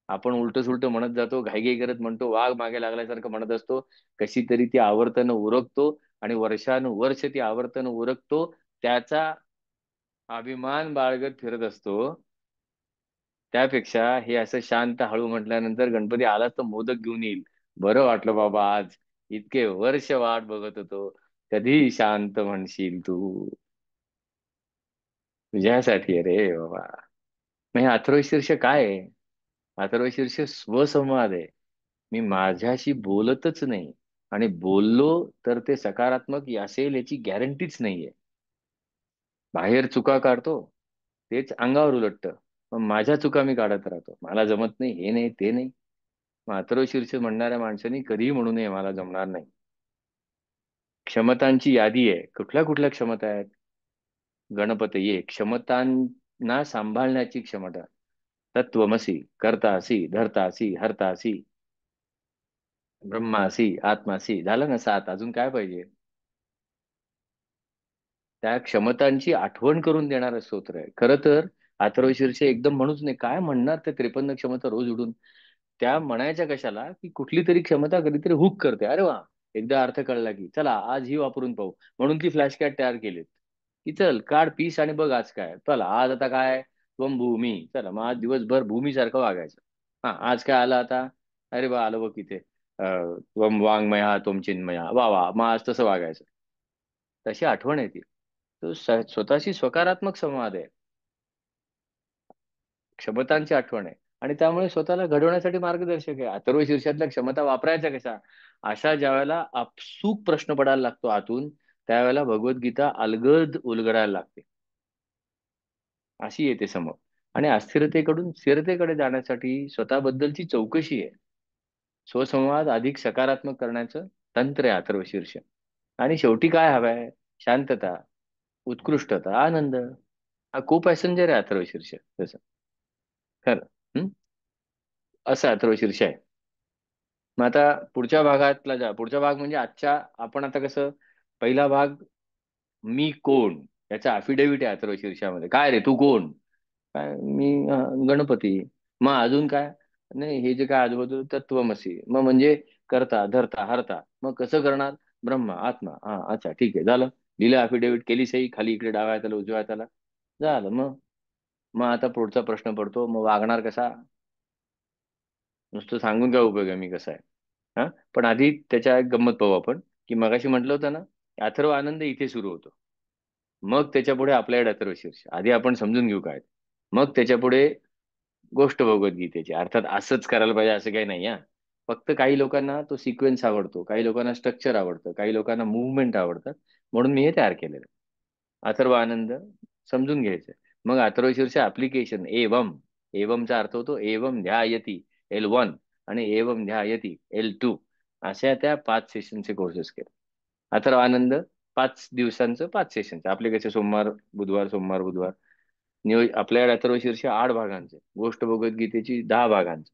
आपण उलट सुलट म्हणत जातो, घाईघाई करत म्हणतो, वाघ मागे लागल्यासारखं म्हणत असतो. कशी तरी ती आवर्तन उरकतो आणि वर्षानुवर्ष ती आवर्तन उरकतो. त्याचा अभिमान बाळगत फिरत असतो. त्यापेक्षा हे असं शांत हळू म्हटल्यानंतर गणपती आला तर मोदक घेऊन येईल. बरं वाटलं बाबा आज. इतके वर्ष वाट बघत होतो. कधी शांत म्हणशील तू. तुझ्यासाठी रे बाबा. मग हे अथर्वशीर्ष काय आहे? अथर्वशीर्ष स्वसंवाद आहे. मी माझ्याशी बोलतच नाही, आणि बोललो तर ते सकारात्मक असेल याची गॅरंटीच नाहीये. बाहेर चुका काढतो, तेच अंगावर उलटतं. मग माझ्या चुका मी काढत राहतो, मला जमत नाही, हे नाही ते नाही. मग अथर्वशीर्ष म्हणणाऱ्या माणसाने कधीही म्हणू नये मला जमणार नाही. क्षमतांची यादी आहे. कुठल्या कुठल्या क्षमता आहेत? गणपतये क्षमतांना सांभाळण्याची क्षमता. तत्वमसी कर्तासी धर्तासी हर्तासी ब्रह्मासी आत्मासी. झालं ना 7. अजून काय पाहिजे? त्या क्षमतांची आठवण करून देणारं स्तोत्र आहे खरं तर. अथर्वशीर्ष एकदम म्हणूच नाही, काय म्हणणार ते 53 क्षमता रोज उडून. त्या म्हणायच्या कशाला, की कुठली तरी क्षमता कधीतरी हुक करते. अरे वा, एकदा अर्थ कळला की चला आज ही वापरून पाहू. म्हणून ती फ्लॅश कार्ड तयार केलीत, की चल काढ पीस आणि बघ आज काय. चला आज आता काय, त्वम भूमी. चला मग आज दिवसभर भूमीसारखं वागायचं. हा आज काय आलं आता. अरे बा आलं बघ इथे त्वम वाङ्मया त्वम चिन्मया, वा वा, मग आज तसं वागायचं. तशी आठवण आहे ती. तो स्वतःशी सकारात्मक संवाद आहे. क्षमतांची आठवण आहे. आणि त्यामुळे स्वतःला घडवण्यासाठी मार्गदर्शक आहे. अथर्व शीर्षातल्या क्षमता वापरायच्या कशा, अशा ज्या वेळेला आपसूक प्रश्न पडायला लागतो आतून, त्यावेळेला भगवद्गीता अलगद उलगडायला लागते. अशी येते समोर. आणि अस्थिरतेकडून स्थिरतेकडे जाण्यासाठी स्वतःबद्दलची चौकशी आहे. स्वसंवाद अधिक सकारात्मक करण्याचं तंत्र आहे अथर्व शीर्ष. आणि शेवटी काय हवंय? शांतता, उत्कृष्टता, आनंद. हा को पॅसेंजर आहे अथर्व शीर्ष तसं. खरं. हं? असं अथर्व शीर्ष आहे. मग आता पुढच्या भागातला जा. पुढचा भाग म्हणजे आजच्या आपण आता कसं, पहिला भाग मी कोण, याचा अफिडेव्हिट आहे अथर्व शीर्षामध्ये. काय रे तू कोण? काय मी गणपती. मग अजून काय? नाही हे जे काय आजूबाजू तत्वमसी, मग म्हणजे करता धरता हरता. मग कसं करणार? ब्रह्मा आत्मा. हा अच्छा ठीक आहे, झालं. लिहिलं अफिडेव्हिट, केली सही, खाली इकडे डाव्या हाताला उजव्या हाताला. झालं मग. मग आता पुढचा प्रश्न पडतो, मग वागणार कसा? नुसतं सांगून काय उपयोग आहे मी कसा आहे. हा पण आधी त्याच्या एक गंमत पाहू आपण. की मगाशी म्हटलं होतं ना, अथर्व आनंद इथे सुरू होतो. मग त्याच्या पुढे आपल्याकडे अथर्व शीर्ष. आधी आपण समजून घेऊ काय. मग त्याच्या पुढे गोष्ट भगवद्गीतेची. अर्थात असंच करायला पाहिजे असं काही नाही हा. फक्त काही लोकांना तो सिक्वेन्स आवडतो, काही लोकांना स्ट्रक्चर आवडतं, काही लोकांना मुव्हमेंट आवडतात. म्हणून मी हे तयार केलेलं. अथर्व आनंद समजून घ्यायचं. मग अथर्व शीर्ष ऍप्लिकेशन एवम. एवमचा अर्थ होतो एवम ध्यायती L1, आणि एवम ध्यायती L2. अशा त्या 5 सेशनचे कोर्सेस केले. अथर्व आनंद 5 दिवसांचं 5 सेशनचं. आपले कसे सोमवार बुधवार सोमवार बुधवार. आपल्याकडे अथर्व शीर्ष 8 भागांचे, गोष्ट भगवद्गीतेची 10 भागांचे.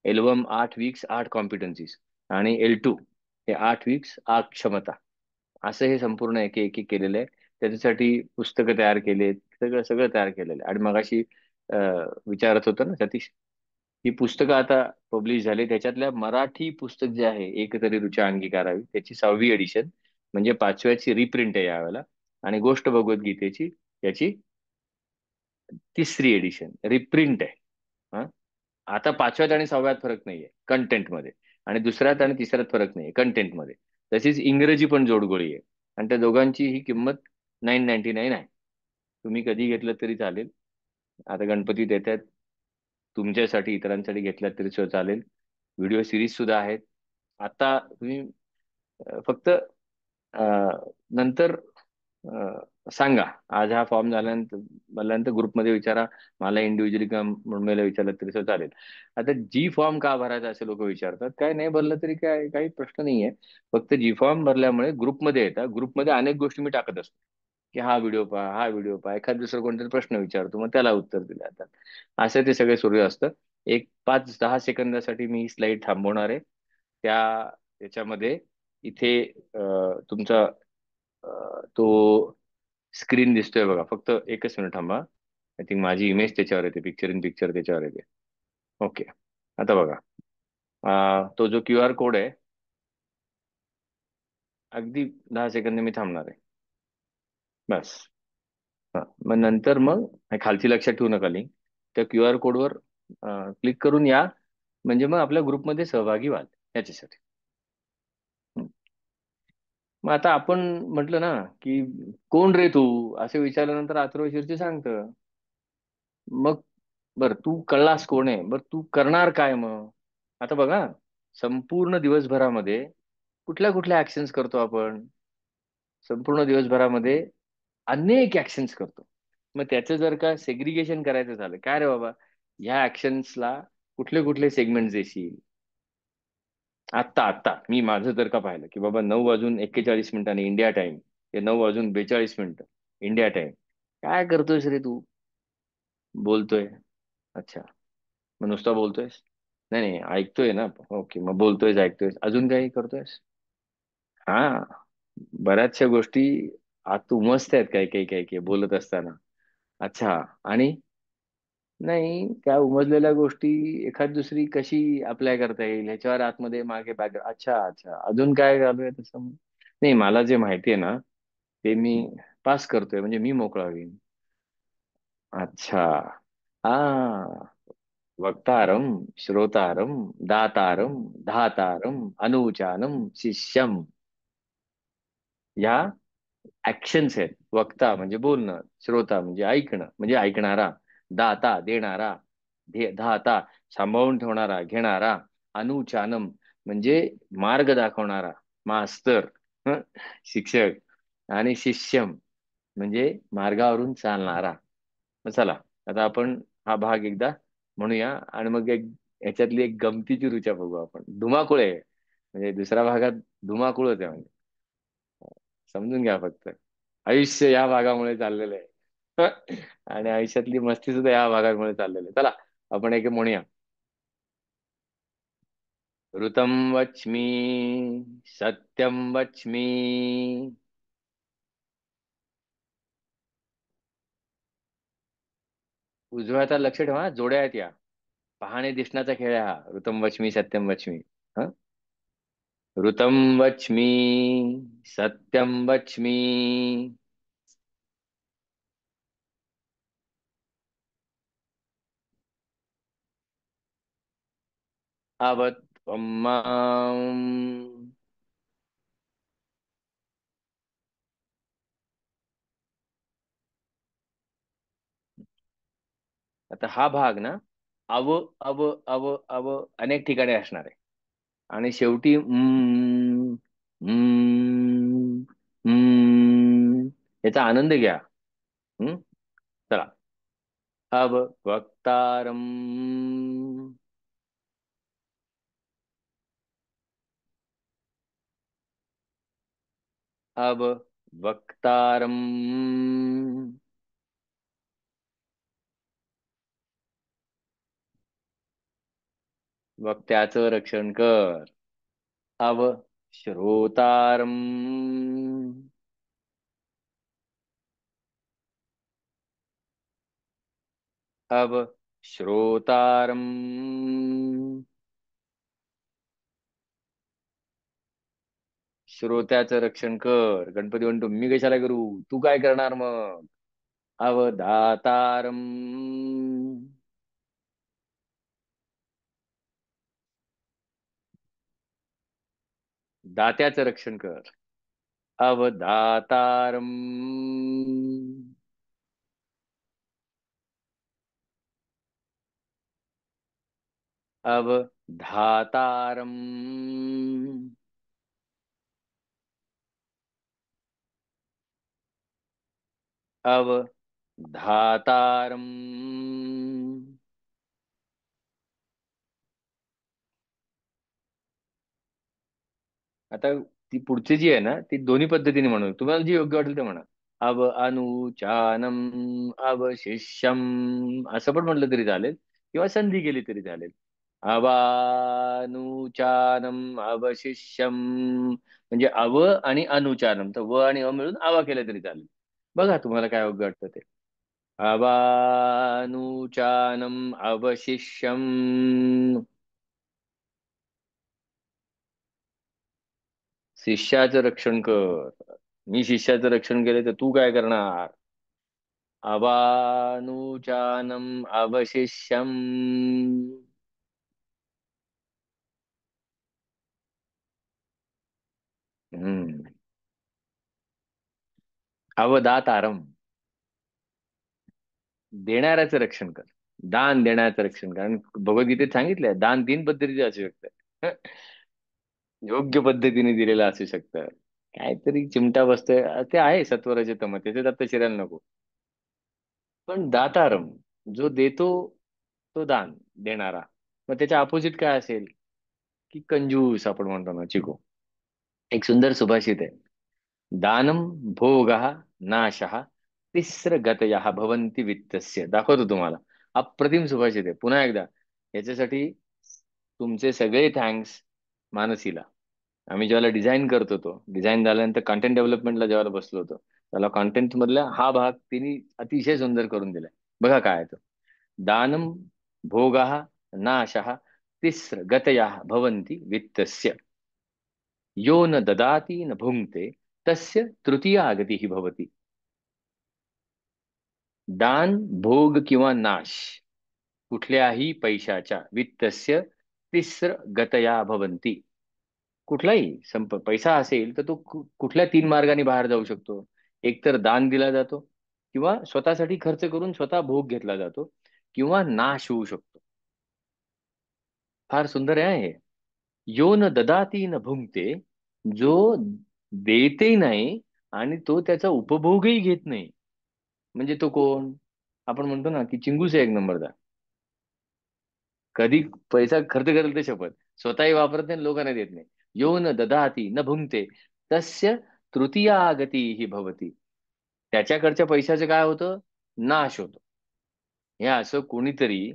Album 8 weeks 8 कॉम्पिटन्सीज. आणि L2 हे 8 वीक्स 8 क्षमता. असं हे संपूर्ण एक एक एक केलेलं आहे. त्याच्यासाठी पुस्तकं तयार केलेत, सगळं सगळं तयार केलेलं आहे. आणि मगाशी विचारत होतं ना सतीश, ही पुस्तकं आता पब्लिश झाली. त्याच्यातल्या मराठी पुस्तक जे आहे एक तरी रुचा अंगीकारावी, त्याची 6वी एडिशन, म्हणजे 5व्याची रिप्रिंट आहे यावेळेला. आणि गोष्ट भगवद्गीतेची याची 3री एडिशन रिप्रिंट आहे. हा आता 5व्यात आणि 6व्यात फरक नाहीये कंटेंटमध्ये. आणि दुसऱ्यात आणि तिसऱ्यात फरक नाहीये कंटेंटमध्ये. तशीच इंग्रजी पण जोडगोळी आहे. आणि त्या दोघांची ही किंमत 999 आहे. तुम्ही कधी घेतलं तरी चालेल. आता गणपती देत आहेत, तुमच्यासाठी इतरांसाठी घेतल्यात तरी सुद्धा चालेल. व्हिडिओ सिरीज सुद्धा आहेत. आता तुम्ही फक्त नंतर सांगा. आज हा फॉर्म झाल्यानंतर ग्रुपमध्ये विचारा. मला इंडिव्हिज्युअली का मुंबईला विचारलं तरी सुद्धा चालेल. आता जी फॉर्म का भरायचा असे लोक विचारतात. काय नाही भरलं तरी काय काही प्रश्न नाहीये. फक्त जी फॉर्म भरल्यामुळे ग्रुपमध्ये येतात. ग्रुपमध्ये अनेक गोष्टी मी टाकत असतो, की हा व्हिडिओ पहा हा व्हिडिओ पहा. एखाद दुसरं कोणतरी प्रश्न विचारतो, मग त्याला उत्तर दिलं जातात. असं ते सगळे सुरू असतं. एक 5-10 सेकंदासाठी मी स्लाइड थांबवणार आहे. त्याच्यामध्ये इथे तुमचा तो स्क्रीन दिसतोय बघा. फक्त एकच मिनिट थांबा. आय थिंक माझी इमेज त्याच्यावर येते, पिक्चर इन पिक्चर त्याच्यावर येते. ओके. आता बघा. तो जो QR कोड आहे, अगदी 10 सेकंद मी थांबणार आहे. बस. हा मग नंतर मग हे खालची लक्षात ठेवू नका लिंक. त्या QR कोडवर क्लिक करून या, म्हणजे मग आपल्या ग्रुपमध्ये सहभागी व्हाल याच्यासाठी. हं. मग आता आपण म्हटलं ना, की कोण रे तू, असे विचारल्यानंतर अथर्व शीर्षी सांगतं. मग बर, तू कळलास कोण आहे, बर तू करणार काय मग? आता बघा, संपूर्ण दिवसभरामध्ये कुठल्या कुठल्या ऍक्शन्स करतो आपण? संपूर्ण दिवसभरामध्ये अनेक ऍक्शन्स करतो. मग त्याचं जर का सेग्रिगेशन करायचं झालं, काय रे बाबा, ह्या ऍक्शन्सला कुठले कुठले सेगमेंट देशील? आत्ता आत्ता मी माझं जर का पाहिलं, की बाबा 9:41 इंडिया टाइम, ते 9:42 इंडिया टाइम, काय करतोयस रे तू? बोलतोय. अच्छा. मग नुसता बोलतोयस? नाही नाही, ऐकतोय ना. ओके, मग बोलतोयस, ऐकतोयस, अजून काही करतोयस? हा. बऱ्याचशा गोष्टी आत उमजत आहेत, काही काही काही काही बोलत असताना. अच्छा. आणि नाही, त्या उमजलेल्या गोष्टी एखाद दुसरी कशी अप्लाय करता येईल ह्याच्यावर आतमध्ये मागे बॅकग्राऊंड. अच्छा अच्छा, अजून काय चालू आहे तसं? नाही, मला जे माहिती आहे ना, ते मी पास करतोय, म्हणजे मी मोकळा होईन. अच्छा. हा. वक्तारम, श्रोतारम, दातारम, धातारम, अनुचानम, शिष्यम, ह्या ऍक्शन्स आहेत. वक्ता म्हणजे बोलणं, श्रोता म्हणजे ऐकणं, म्हणजे ऐकणारा, दाता देणारा, धाता सांभाळून ठेवणारा, घेणारा, अनुचानम म्हणजे मार्ग दाखवणारा, मास्तर, हं, शिक्षक, आणि शिष्यम म्हणजे मार्गावरून चालणारा. मग चला, आता आपण हा भाग एकदा म्हणूया, आणि मग एक याच्यातली एक गमतीची ऋचा बघू आपण. धुमाकूळ आहे, म्हणजे दुसऱ्या भागात धुमाकूळच आहे म्हणजे. समजून घ्या फक्त. आयुष्य या भागामुळे चाललेलं आहे. आणि आयुष्यातली मस्ती सुद्धा या भागामुळे चाललेली आहे. चला, आपण एक म्हणूया. ऋतं वच्मी, सत्यं वच्मी. उजव्या हाताला लक्ष ठेवा हा, जोड्या आहेत या. पहाणे दिसण्याचा खेळ आहे हा, ऋतं वच्मी सत्यं वच्मी. हा. ऋतं वच्मी, सत्यं वच्मी. अवत्वं माम्. आता हा भाग ना, अव अव अव अव अनेक ठिकाणी असणार आहे. आणि शेवटी हम्म, हम्म, याचा आनंद घ्या. हम्म. चला. अब वक्तारम. अब वक्तारम. वक्त्याचं रक्षण कर. अब श्रोतारम. अब श्रोतारम. श्रोत्याचं रक्षण कर. गणपती म्हणतो, मी कशाला करू, तू काय करणार मग? अवधातारम. दात्याचं रक्षण कर. अवधातारम. अवधातारम. अवधातारम. आता ती पुढची जी आहे ना, ती दोन्ही पद्धतीने म्हणू, तुम्हाला जी योग्य वाटेल ते म्हणा. अव अनुचानम, अवशिष्यम, असं पण म्हटलं तरी चालेल, किंवा संधी केली तरी चालेल. अवानुचानम अवशिष्यम, म्हणजे अव आणि अनुचानम, तर व आणि अ मिळून आवा केलं तरी चालेल. बघा तुम्हाला काय योग्य वाटतं ते. अवानुचानम अवशिष्यम. शिष्याचं रक्षण कर. मी शिष्याचं रक्षण केलं तर तू काय करणार? अवानुचानम अवशिष्यम। हम्म. अवदातारम, देणाऱ्याचं रक्षण कर. दान देण्याचं रक्षण कर. कारण भगवद्गीतेत सांगितलंय दान तीन पद्धतीचे असू शकतं. योग्य पद्धतीने दिलेलं असू शकतं. काहीतरी चिमटा बसतोय ते आहे सत्वरज तम, त्याच्यात आता शिरायला नको. पण दातारम, जो देतो तो दान देणारा. मग त्याच्या अपोजिट काय असेल? की कंजूस आपण म्हणतो ना, चिको. एक सुंदर सुभाषित आहे. दानम भोगः नाशः तिस्र गतयः भवन्ति वित्तस्य. दाखवतो तुम्हाला. अप्रतिम सुभाषित आहे. पुन्हा एकदा याच्यासाठी तुमचे सगळे थँक्स मानसीला. आम्ही जेव्हा डिझाईन करत होतो, डिझाईन झाल्यानंतर कंटेंट डेव्हलपमेंटला जेव्हा बसलो होतो, त्याला कंटेंट मधला हा भाग तिने अतिशय सुंदर करून दिलाय. बघा काय आहे तो. दानम भोगः नाशः तिस्र गतयः भवन्ति वित्तस्य, यो न ददाति न भुंक्ते तस्य तृतीया गतिः भवति. दान, भोग किंवा नाश कुठल्याही पैशाच्या, वित्तस्य तिस्र गतया भवन्ति. कुठलाही पैसा असेल तर तो कुठल्या तीन मार्गाने बाहेर जाऊ शकतो. एक तर दान दिला जातो, किंवा स्वतःसाठी खर्च करून स्वतः भोग घेतला जातो, किंवा नाश होऊ शकतो. फार सुंदर आहे हे. यो न ददाती न भुंकते, जो देतही नाही आणि तो त्याचा उपभोगही घेत नाही. म्हणजे तो कोण? आपण म्हणतो ना की चिंगूस आहे एक नंबरचा. कधी पैसा खर्च करेल ते शपथ, स्वतःही वापरत नाही, लोकांना देत नाही. यो न ददाती न भुंक्ते तस्य तृतीया गती ही भवती. त्याच्याकडच्या पैशाचं काय होतं? नाश होतो. हे असं कोणीतरी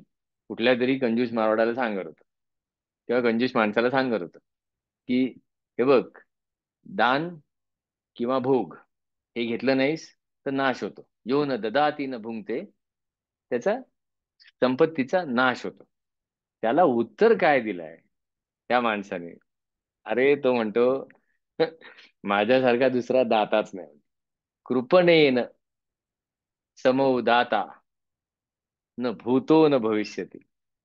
कुठल्या तरी कंजूस मारवाड्याला सांगत होतं, किंवा कंजूस माणसाला सांगत होतं की हे बघ, दान किंवा भोग हे घेतलं नाहीस तर नाश होतो. यो न ददाती न भुंक्ते, त्याचा संपत्तीचा नाश होतो. त्याला उत्तर काय दिलंय त्या माणसाने? अरे तो म्हणतो, माझ्यासारखा दुसरा दाताच नाही. कृपणेन समोदाता न भूतो न भविष्यती.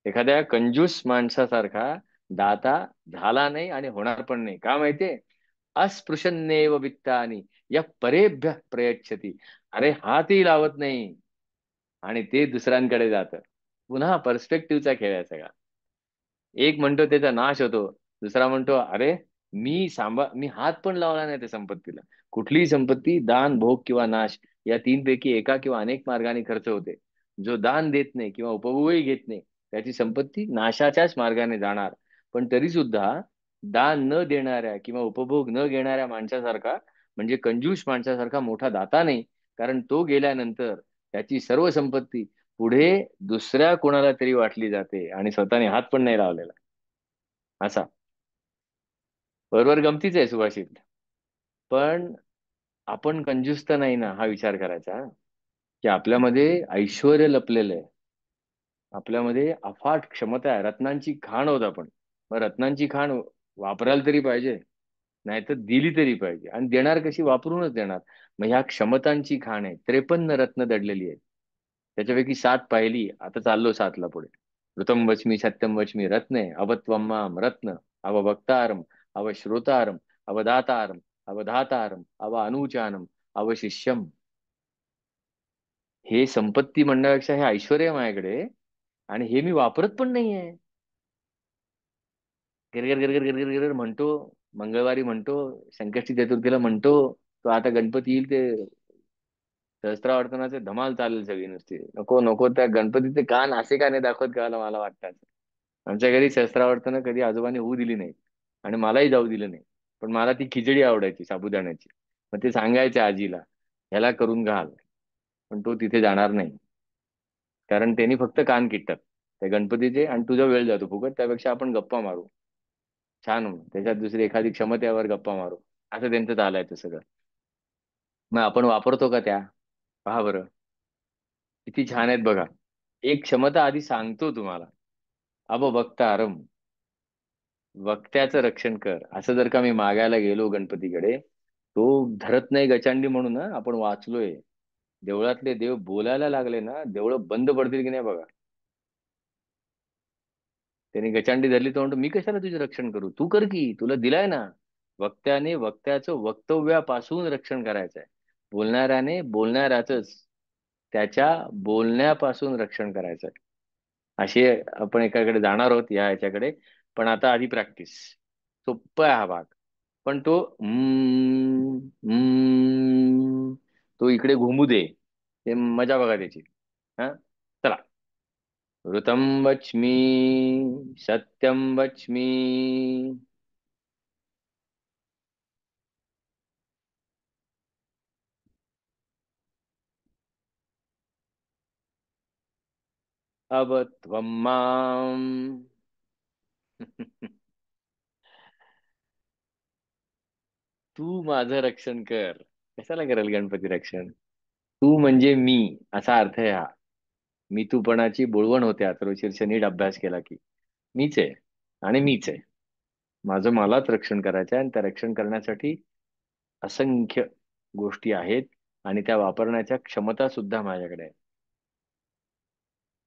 एखाद्या कंजूस माणसासारखा दाता झाला नाही आणि होणार पण नाही. का माहितीये? अस्पृशन्नेव वित्तानी या परेभ्य प्रयच्छती. अरे हातही लावत नाही आणि ते दुसऱ्यांकडे जातं. पुन्हा पर्स्पेक्टिव्हचा खेळ आहे सगळा. एक म्हणतो त्याचा नाश होतो, दुसरा म्हणतो अरे मी हात पण लावला नाही त्या संपत्तीला. कुठलीही संपत्ती दान, भोग किंवा नाश या तीन पैकी एका किंवा अनेक मार्गाने खर्च होते. जो दान देत नाही किंवा उपभोगही घेत नाही, त्याची संपत्ती नाशाच्याच मार्गाने जाणार. पण तरी सुद्धा दान न देणाऱ्या किंवा उपभोग न घेणाऱ्या माणसासारखा, म्हणजे कंजूस माणसासारखा मोठा दाता नाही. कारण तो गेल्यानंतर त्याची सर्व संपत्ती पुढे दुसऱ्या कोणाला तरी वाटली जाते आणि स्वतःने हात पण नाही लावलेला. असा. बरोबर, गमतीच आहे सुभाषित. पण आपण कंजूस तर नाही ना, हा विचार करायचा की आपल्यामध्ये ऐश्वर लपलेलं आहे. आपल्यामध्ये अफाट क्षमता आहे, रत्नांची खाण होत आपण. मग रत्नांची खाण वापरायला तरी पाहिजे, नाहीतर दिली तरी पाहिजे. आणि देणार कशी? वापरूनच देणार. मग ह्या क्षमतांची खाण आहे. 53 रत्न दडलेली आहेत. त्याच्यापैकी 7 पाहिली, आता चाललो 7ला पुढे. ऋतम वच्मी सत्यम वच्मी रत्ने अवत्वमाम रत्न अवभक्तारम अवश्रोतारम अवदातारम अवधातारम अव अनुचानम अवशिष्यम. हे संपत्ती म्हणण्यापेक्षा हे ऐश्वर आहे माझ्याकडे, आणि हे मी वापरत पण नाहीये. गिरगिर गिरगिर गिरगिर गिरगिर म्हणतो. मंगळवारी म्हणतो, संकष्टी चतुर्थीला म्हणतो. तो आता गणपती येईल ते सहस्त्रावर्तनाचे धमाल चालेल सगळी नुसती. नको नको, त्या गणपतीचे कान असे का नाही दाखवत का, मला वाटतं असं. आमच्या घरी सहस्त्रावर्तन कधी आजोबांनी होऊ दिली नाही, आणि मलाही जाऊ दिलं नाही. पण मला ती खिचडी आवडायची साबुदाण्याची. मग ते सांगायचे आजीला, ह्याला करून घाल. पण तो तिथे जाणार नाही, कारण त्यांनी फक्त कान किटतात त्या गणपतीचे, आणि तुझा वेळ जातो फुकट. त्यापेक्षा आपण गप्पा मारू छान, त्याच्यात दुसरी एखादी क्षमतेवर गप्पा मारू. असं त्यांचं चालायचं सगळं. मग आपण वापरतो का त्या? पहा बरं, किती छान आहेत बघा. एक क्षमता आधी सांगतो तुम्हाला. अब वक्तारम, वक्त्याचं रक्षण कर. असं जर का मी मागायला गेलो गणपतीकडे, तो धरत नाही गचांडी म्हणून. आपण वाचलोय देवळातले देव बोलायला लागले ना, देवळं बंद पडतील की नाही बघा. त्यांनी गचांडी धरली तो म्हणतो, मी कशाला तुझे रक्षण करू, तू कर की, तुला दिलाय ना. वक्त्याने वक्त्याचं वक्तव्यापासून रक्षण करायचं आहे. बोलणाऱ्याने बोलणाऱ्याच त्याच्या बोलण्यापासून रक्षण करायचं आहे. अशी आपण एकाकडे जाणार आहोत या ह्याच्याकडे. पण आता आधी प्रॅक्टिस. सोप्पा आहे हा भाग. पण तो तो इकडे घुमू दे. ते मजा बघा त्याची. हा, चला. ऋतं वच्मि, सत्यं वच्मि. अब त्वं माम् तू माझं रक्षण कर. कशाला करेल गणपती रक्षण? तू म्हणजे मी, असा अर्थ आहे हा. मी तूपणाची बोळवण होते अथर्वशीर्ष नीट अभ्यास केला की. मीच आहे आणि मीच आहे. माझं मलाच रक्षण करायचं आहे आणि त्या रक्षण करण्यासाठी असंख्य गोष्टी आहेत आणि त्या वापरण्याच्या क्षमता सुद्धा माझ्याकडे आहे.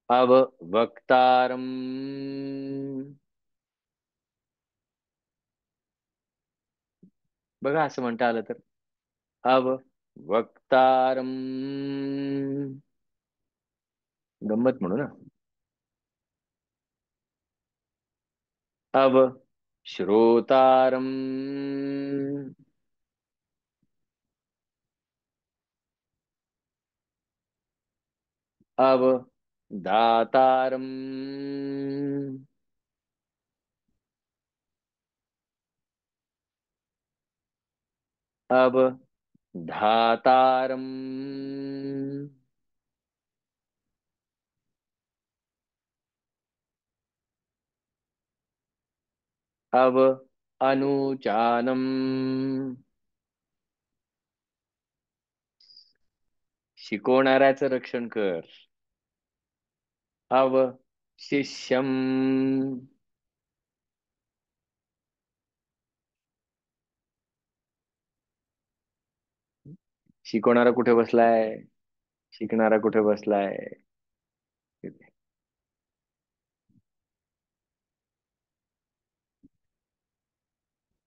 अब वक्तारम. बघा असं म्हणता आलं तर. अब वक्तारम. गंमत म्हणू ना. अब श्रोतारम. अब दातारम. अब धातारम. अब अनुचानम. शिकवणाऱ्याचं रक्षण कर. अब शिष्यम. शिकवणारा कुठे बसलाय? शिकणारा कुठे बसलाय?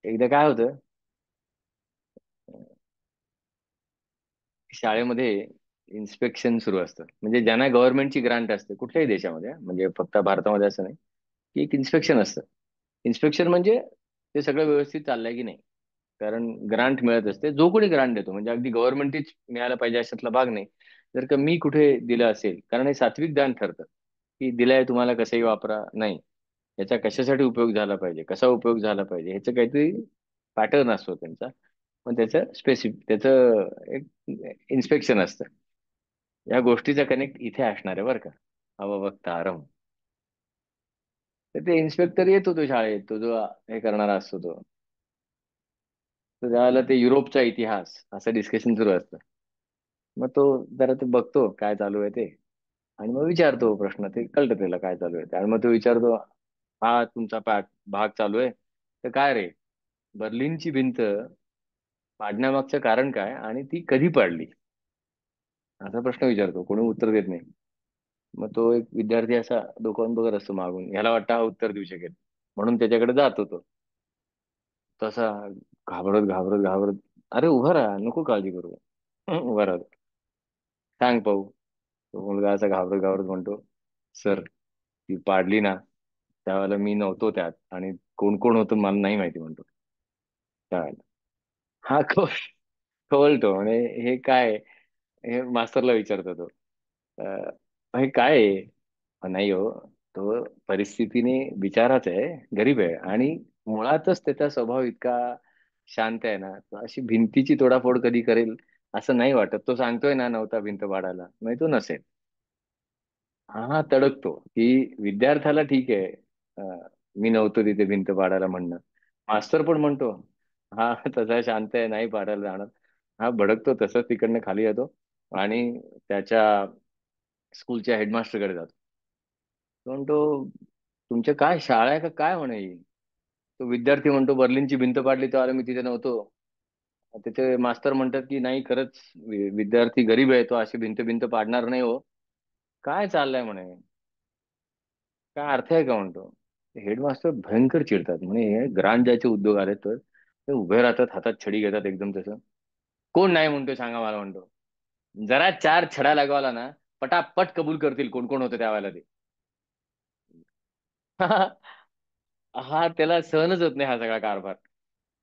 एकदा काय होतं, शाळेमध्ये इन्स्पेक्शन सुरू असतं. म्हणजे ज्यांना गव्हर्नमेंटची ग्रांट असते कुठल्याही देशामध्ये, म्हणजे फक्त भारतामध्ये असं नाही, की एक इन्स्पेक्शन असतं. इन्स्पेक्शन म्हणजे ते सगळं व्यवस्थित चाललंय की नाही. कारण ग्रांट मिळत असते. जो कोणी ग्रांट देतो म्हणजे अगदी गव्हर्नमेंटच मिळायला पाहिजे अशातला भाग नाही. जर का मी कुठे दिलं असेल, कारण हे सात्विक दान ठरतं, की दिलाय तुम्हाला कसंही वापरा नाही. याचा कशासाठी उपयोग झाला पाहिजे, कसा उपयोग झाला पाहिजे, ह्याचं काहीतरी पॅटर्न असतो त्यांचा. पण त्याचं स्पेसिफिक त्याचं एक इन्स्पेक्शन असतं. या गोष्टीचा कनेक्ट इथे असणार आहे बरं का. अववक्तारम. तर ते इन्स्पेक्टर येत होतो शाळेत, तो जो हे करणारा असतो तो. तर त्यावेळेला ते युरोपचा इतिहास असं डिस्कशन सुरू असतं. मग तो जरा ते बघतो काय चालू आहे ते, आणि मग विचारतो प्रश्न. ते कळतं त्याला काय चालू आहे ते. आणि मग तो विचारतो, हा तुमचा भाग चालू आहे, तर काय रे, बर्लिनची भिंत पाडण्यामागचं कारण काय आणि ती कधी पाडली, असा प्रश्न विचारतो. कोणी उत्तर देत नाही. मग तो एक विद्यार्थी असा डोकावून बघत असतो मागून, ह्याला वाटतं हा उत्तर देऊ शकेल, म्हणून त्याच्याकडे जातो तो. तसा घाबरत घाबरत घाबरत, अरे उभा राहा, नको काळजी करू. उभा राहा, सांग पाहू. तो मुलगा असा घाबरत घाबरत म्हणतो, सर, ती पाडली ना, त्यावेळेला मी नव्हतो त्यात, आणि कोण कोण होतं मला नाही माहिती म्हणतो त्यावेळेला. हा खवळतो आणि हे काय, हे मास्तरला विचारतो तो. हे काय आहे? नाही हो, तो परिस्थितीने बिचाराच आहे, गरीब आहे, आणि मुळातच त्याचा स्वभाव इतका शांत आहे ना, तो अशी भिंतीची तोडाफोड कधी करेल असं नाही वाटत. तो सांगतोय ना नव्हता भिंत पाडायला, नाही तो नसेल. हा हा, तडकतो की विद्यार्थ्याला ठीक आहे, मी नव्हतो तिथे भिंत पाडायला म्हणणं. मास्तर पण म्हणतो, हा तसा शांत आहे, नाही पाडायला जाणार. हा भडकतो, तसंच तिकडनं खाली येतो आणि त्याच्या स्कूलच्या हेडमास्टरकडे जातो. तो म्हणतो, तुमच्या काय शाळा आहे का काय म्हणे ही? तो विद्यार्थी म्हणतो, बर्लिनची भिंत पाडली तेव्हा मी तिथे नव्हतो. त्याचे मास्तर म्हणतात की नाही, खरंच विद्यार्थी गरीब आहे, तो अशी भिंत भिंत पाडणार नाही हो. काय चाललंय म्हणे, काय अर्थ आहे का म्हणतो. हेडमास्टर भयंकर चिडतात म्हणे, हे ग्रांट द्यायचे उद्योग आले तर ते उभे राहतात, हातात छडी घेतात एकदम तसं. कोण नाही म्हणतो सांगा मला म्हणतो. जरा चार छडा लागवाला ना, पटापट कबूल करतील कोण कोण होतं त्यावेळेला ते. हा, त्याला सहनच होत नाही हा सगळा कारभार.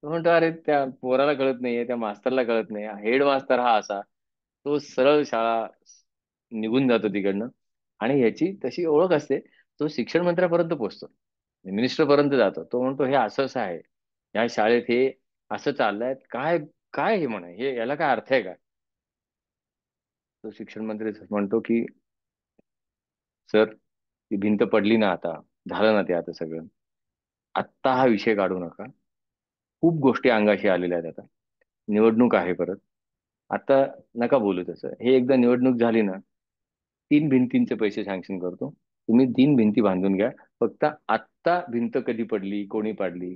तो म्हणतो अरे त्या पोराला कळत नाहीये, त्या मास्तरला कळत नाही, हेड मास्तर हा असा. तो सरळ शाळा निघून जातो तिकडनं. आणि याची तशी ओळख असते. तो शिक्षण मंत्र्यापर्यंत पोहोचतो, मिनिस्टर पर्यंत जातो. तो म्हणतो हे असं असं आहे, या शाळेत हे असं चाललंय काय. काय हे म्हणे, हे याला काय अर्थ आहे का. तो शिक्षण मंत्री म्हणतो की सर, ती भिंत पडली ना आता, झालं ना ते आता सगळं. आत्ता हा विषय काढू नका. खूप गोष्टी अंगाशी आलेल्या आहेत आता. निवडणूक आहे परत. आता नका बोलू तसं. हे एकदा निवडणूक झाली ना, 3 भिंतींचे पैसे सँक्शन करतो. तुम्ही 3 भिंती बांधून घ्या. फक्त आत्ता भिंत कधी पडली, कोणी पाडली,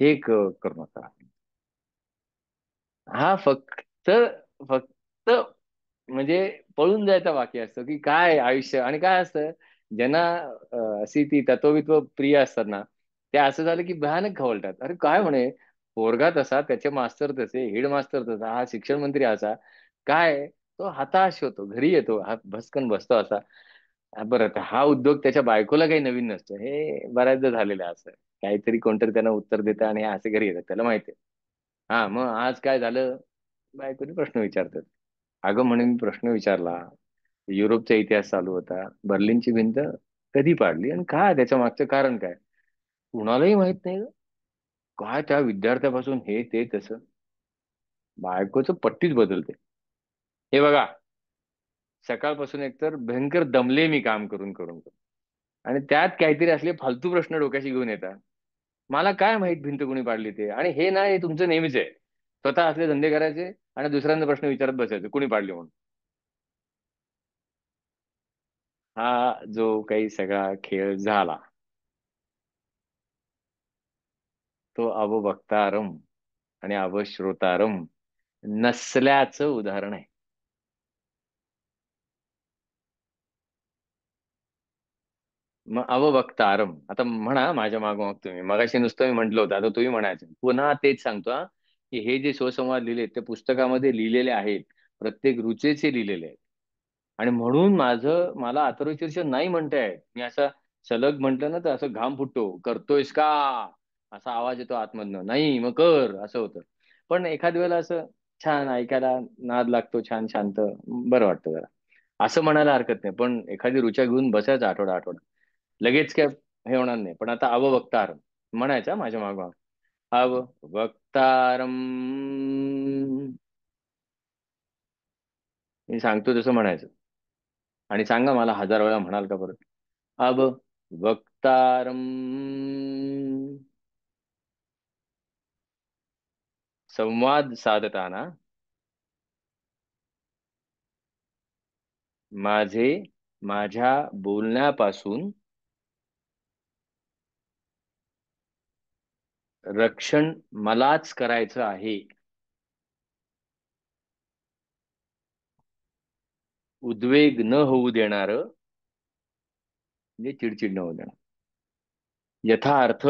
हे करू नका. हा फक्त फक्त म्हणजे पळून जायचा बाकी असतो की काय आयुष्य. आणि काय असतं, ज्यांना अशी ती तत्ववित्व प्रिय असतात ना, ते असं झालं की भयानक खवळतात. अरे काय म्हणे, पोरगा तसा, त्याचे मास्तर तसे, हेड मास्तर तसा, हा शिक्षण मंत्री असा. काय तो हताश होतो, घरी येतो, हा भस्कन बसतो असा. बरं, आता हा उद्योग त्याच्या बायकोला काही नवीन नसतं, हे बऱ्याचदा झालेलं आहे असं. काहीतरी कोणतरी त्यांना उत्तर देतं आणि हे असे घरी येतात, त्याला माहिती आहे. हा, मग आज काय झालं, बायकोने प्रश्न विचारतात. अगं म्हणे, मी प्रश्न विचारला, युरोपचा इतिहास चालू होता, बर्लिनची भिंत कधी पाडली आणि काय त्याच्या मागचं कारण काय. कुणालाही माहित नाही ग. काय त्या विद्यार्थ्यापासून हे ते तसं. बायकोचं पट्टीच बदलते. हे बघा, सकाळपासून एकतर भयंकर दमले मी काम करून करून करून. आणि त्यात काहीतरी असले फालतू प्रश्न डोक्याशी घेऊन येतात. मला काय माहित भिंत कोणी पाडली ते. आणि हे ना, हे तुमचं नेहमीच आहे. स्वतः असले धंदे करायचे आणि दुसऱ्यांना प्रश्न विचारत बसायचे कोणी पाडले म्हणून. हा जो काही सगळा खेळ झाला, तो अवभक्तारम आणि अवश्रोतारम नसल्याचं उदाहरण आहे. मग अवभक्तारम, आता म्हणा माझ्या मागोमाग तुम्ही. मगाशी नुसतं मी म्हंटल होतं, आता तुम्ही म्हणायचं. पुन्हा तेच सांगतो हा, की हे जे स्वसंवाद लिहिले ते पुस्तकामध्ये लिहिलेले आहेत, प्रत्येक रुचेचे लिहिलेले आहेत. आणि म्हणून मला अथर्वशीर्ष नाही म्हणताय. मी असं सलग म्हंटल ना तर असं घाम फुटतो, करतोयस का असा आवाज येतो आतमधनं, नाही मग कर असं होतं. पण एखाद वेळेला असं छान ऐकायला नाद लागतो, छान शांत बरं वाटतं जरा. असं म्हणायला हरकत नाही, पण एखादी रुचा घेऊन बसायचं आठवडा आठवडा, लगेच काय हे होणार नाही. पण आता अववक्तार म्हणायचं माझ्या मागोमाग. अववक्तारम, मी सांगतो तसं म्हणायचं. आणि सांगा मला 1000 वेळा म्हणाल का परत. अब वक्तारम, संवाद साधताना माझ्या बोलण्यापासून रक्षण मलाच करायचं आहे. उद्वेग न होऊ देणार, म्हणजे चिडचिड न होऊ देणार. यथार्थ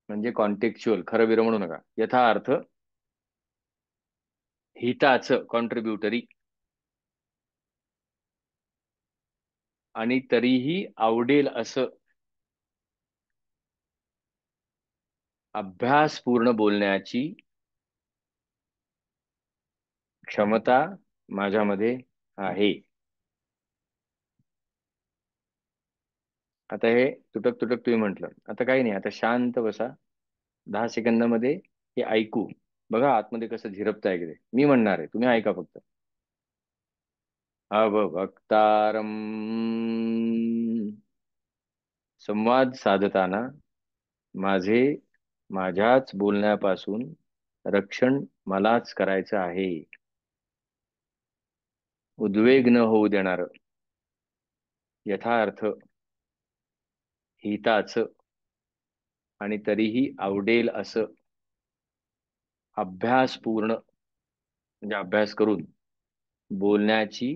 म्हणजे कॉन्टेक्च्युअल, खरं बिरं म्हणू नका. यथार्थ, हिताचं कॉन्ट्रीब्युटरी, आणि तरीही आवडेल असं अभ्यासपूर्ण बोलण्याची क्षमता माझ्यामध्ये आहे. आता हे तुटक तुटक तुम्ही म्हटलं, आता काही नाही, आता शांत बसा. 10 सेकंदामध्ये हे ऐकू. बघा आतमध्ये कसं झिरपत आहे की ते. मी म्हणणार आहे, तुम्ही ऐका फक्त. अवभक्तारम, संवाद साधताना माझे माझ्याच बोलण्यापासून रक्षण मलाच करायचं आहे. उद्वेग न होऊ देणार, यथार्थ, हिताचं, आणि तरीही आवडेल असं अभ्यास पूर्ण म्हणजे अभ्यास करून बोलण्याची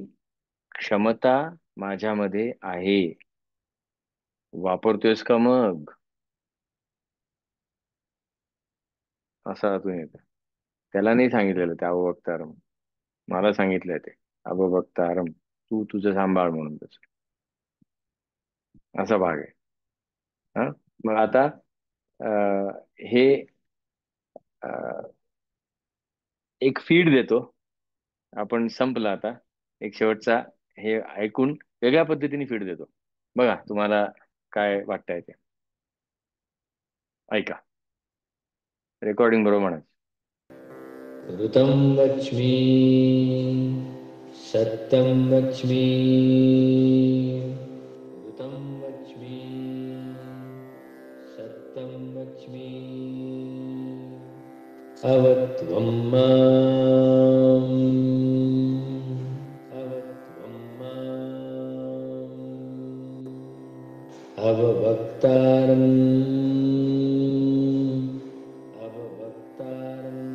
क्षमता माझ्यामध्ये आहे. वापरतोयस का मग? असा अजून येतं. त्याला नाही सांगितलेलं ते अवभक्तारम. मला सांगितलंय ते अवभक्तारम. तू तुझं सांभाळ म्हणून तसं. असा भाग आहे. हा. मग आता हे अ, एक फीड देतो. आपण संपलं आता. एक शेवटचा हे ऐकून वेगळ्या पद्धतीने फीड देतो. बघा तुम्हाला काय वाटतंय ते. ऐका. रेकॉर्डिंग बरोबर म्हणा. ऋतं वच्मि सत्यं वच्मि ऋतं वच्मि सत्यं वच्मि अवत्वं माम् अवत्वं माम् अवभक्तारम् अवभक्तारम्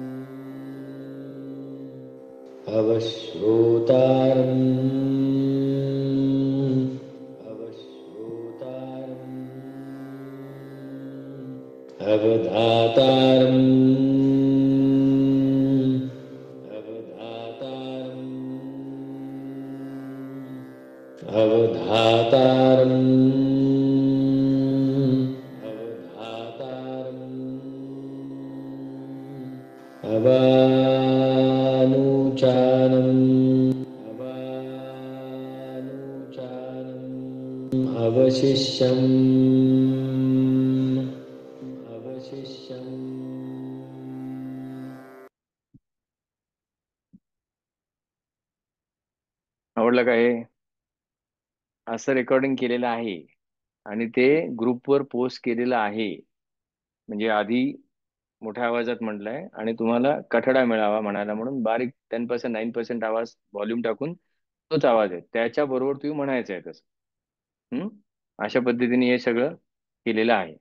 अवश्रोतारम् अवश्रोतारम् अवधातारम् अवधातारम् अवधातारम् अवधातारम् अवानुचानम् अवानुचानम् अवशिष्यम् अवशिष्यम् आवडलं का हे? असं रेकॉर्डिंग केलेलं आहे आणि ते ग्रुपवर पोस्ट केलेलं आहे. म्हणजे आधी मोठ्या आवाजात म्हटलंय आणि तुम्हाला कठडा मिळावा म्हणायला म्हणून बारीक 10% 9% आवाज व्हॉल्यूम टाकून तोच आवाज आहे त्याच्या बरोबर तुम्ही म्हणायचं आहे तसं. हम्म. अशा पद्धतीने हे सगळं केलेलं आहे.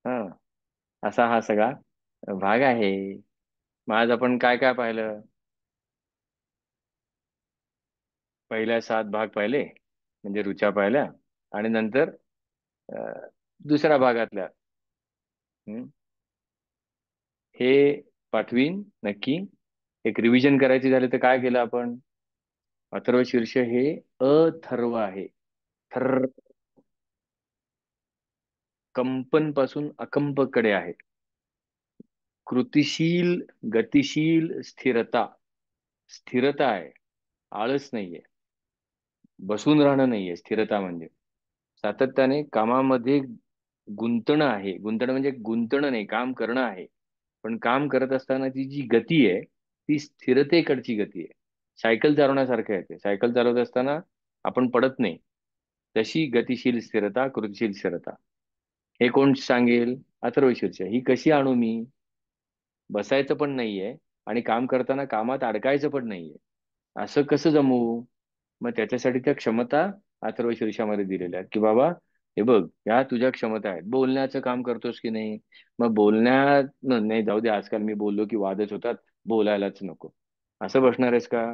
हा. असा हा सगळा भाग आहे. मग आज आपण काय काय पाहिलं? पहिल्या 7 भाग पाहिले म्हणजे ऋचा पाहिल्या आणि नंतर अं, दुसऱ्या भागातल्या. हम्म. हे पाठवीन नक्की. एक रिव्हिजन करायची झाली तर काय केलं आपण? अथर्व शीर्ष हे अथर्व आहे. थर कंपन पासून अकंपकडे आहे. कृतिशील, गतिशील, स्थिरता. स्थिरता आहे. आळस नाहीये. बसून राहणं नाहीये स्थिरता म्हणजे. सातत्याने कामामध्ये गुंतणं आहे. गुंतणं म्हणजे गुंतणं नाही, काम करणं आहे. पण काम करत असताना ती जी गती आहे ती स्थिरतेकडची गती आहे. सायकल चालवण्यासारखं आहे ते. सायकल चालवत असताना आपण पडत नाही. तशी गतिशील स्थिरता, कृतिशील स्थिरता. हे कोण सांगेल? अथर्व शीर्ष. ही कशी आणू मी? बसायचं पण नाहीये आणि काम करताना कामात अडकायचं पण नाहीये. असं कसं जमवू? मग त्याच्यासाठी त्या क्षमता अथर्व शीर्षामध्ये दिलेल्या आहेत की बाबा हे बघ या तुझ्या क्षमता आहेत. बोलण्याचं काम करतोस की नाही? मग बोलण्यात नाही जाऊ दे, आजकाल मी बोललो की वादच होतात, बोलायलाच नको. असं बसणार आहेस का?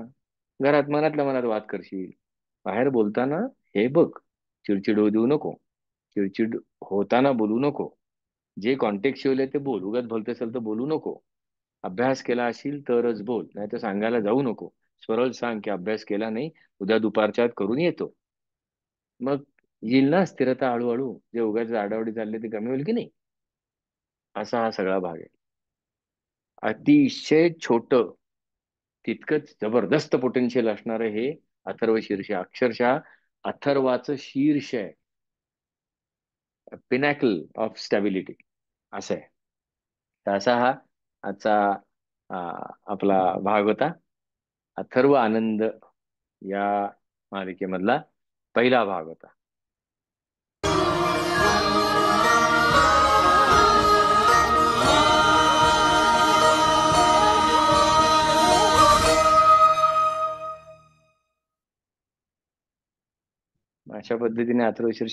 घरात मनातल्या मनात वाद करशील. बाहेर बोलताना हे बघ, चिडचिड होऊ देऊ नको. चिडचिड होताना बोलू नको. जे कॉन्टेक्स्चुअल आहे ते बोल. उगाच भलत असेल तर बोलू नको. अभ्यास केला असेल तरच बोल, नाही तर सांगायला जाऊ नको. सरळ सांग की अभ्यास केला नाही, उद्या दुपारच्या आत करून येतो. मग येईल ना स्थिरता हळूहळू. जे उगाच आडावडी चालले ते कमी होईल की नाही. असा हा सगळा भाग आहे. अतिशय छोट तितकंच जबरदस्त पोटेन्शियल असणारं हे अथर्व शीर्ष. अक्षरशः अथर्वाचं शीर्ष आहे. पिनॅकल ऑफ स्टॅबिलिटी असं आहे. तर असा हा आजचा आ, आपला भाग होता. अथर्व आनंद या मालिकेमधला पहिला भाग होता. अशा पद्धतीने अथर्व शीर्ष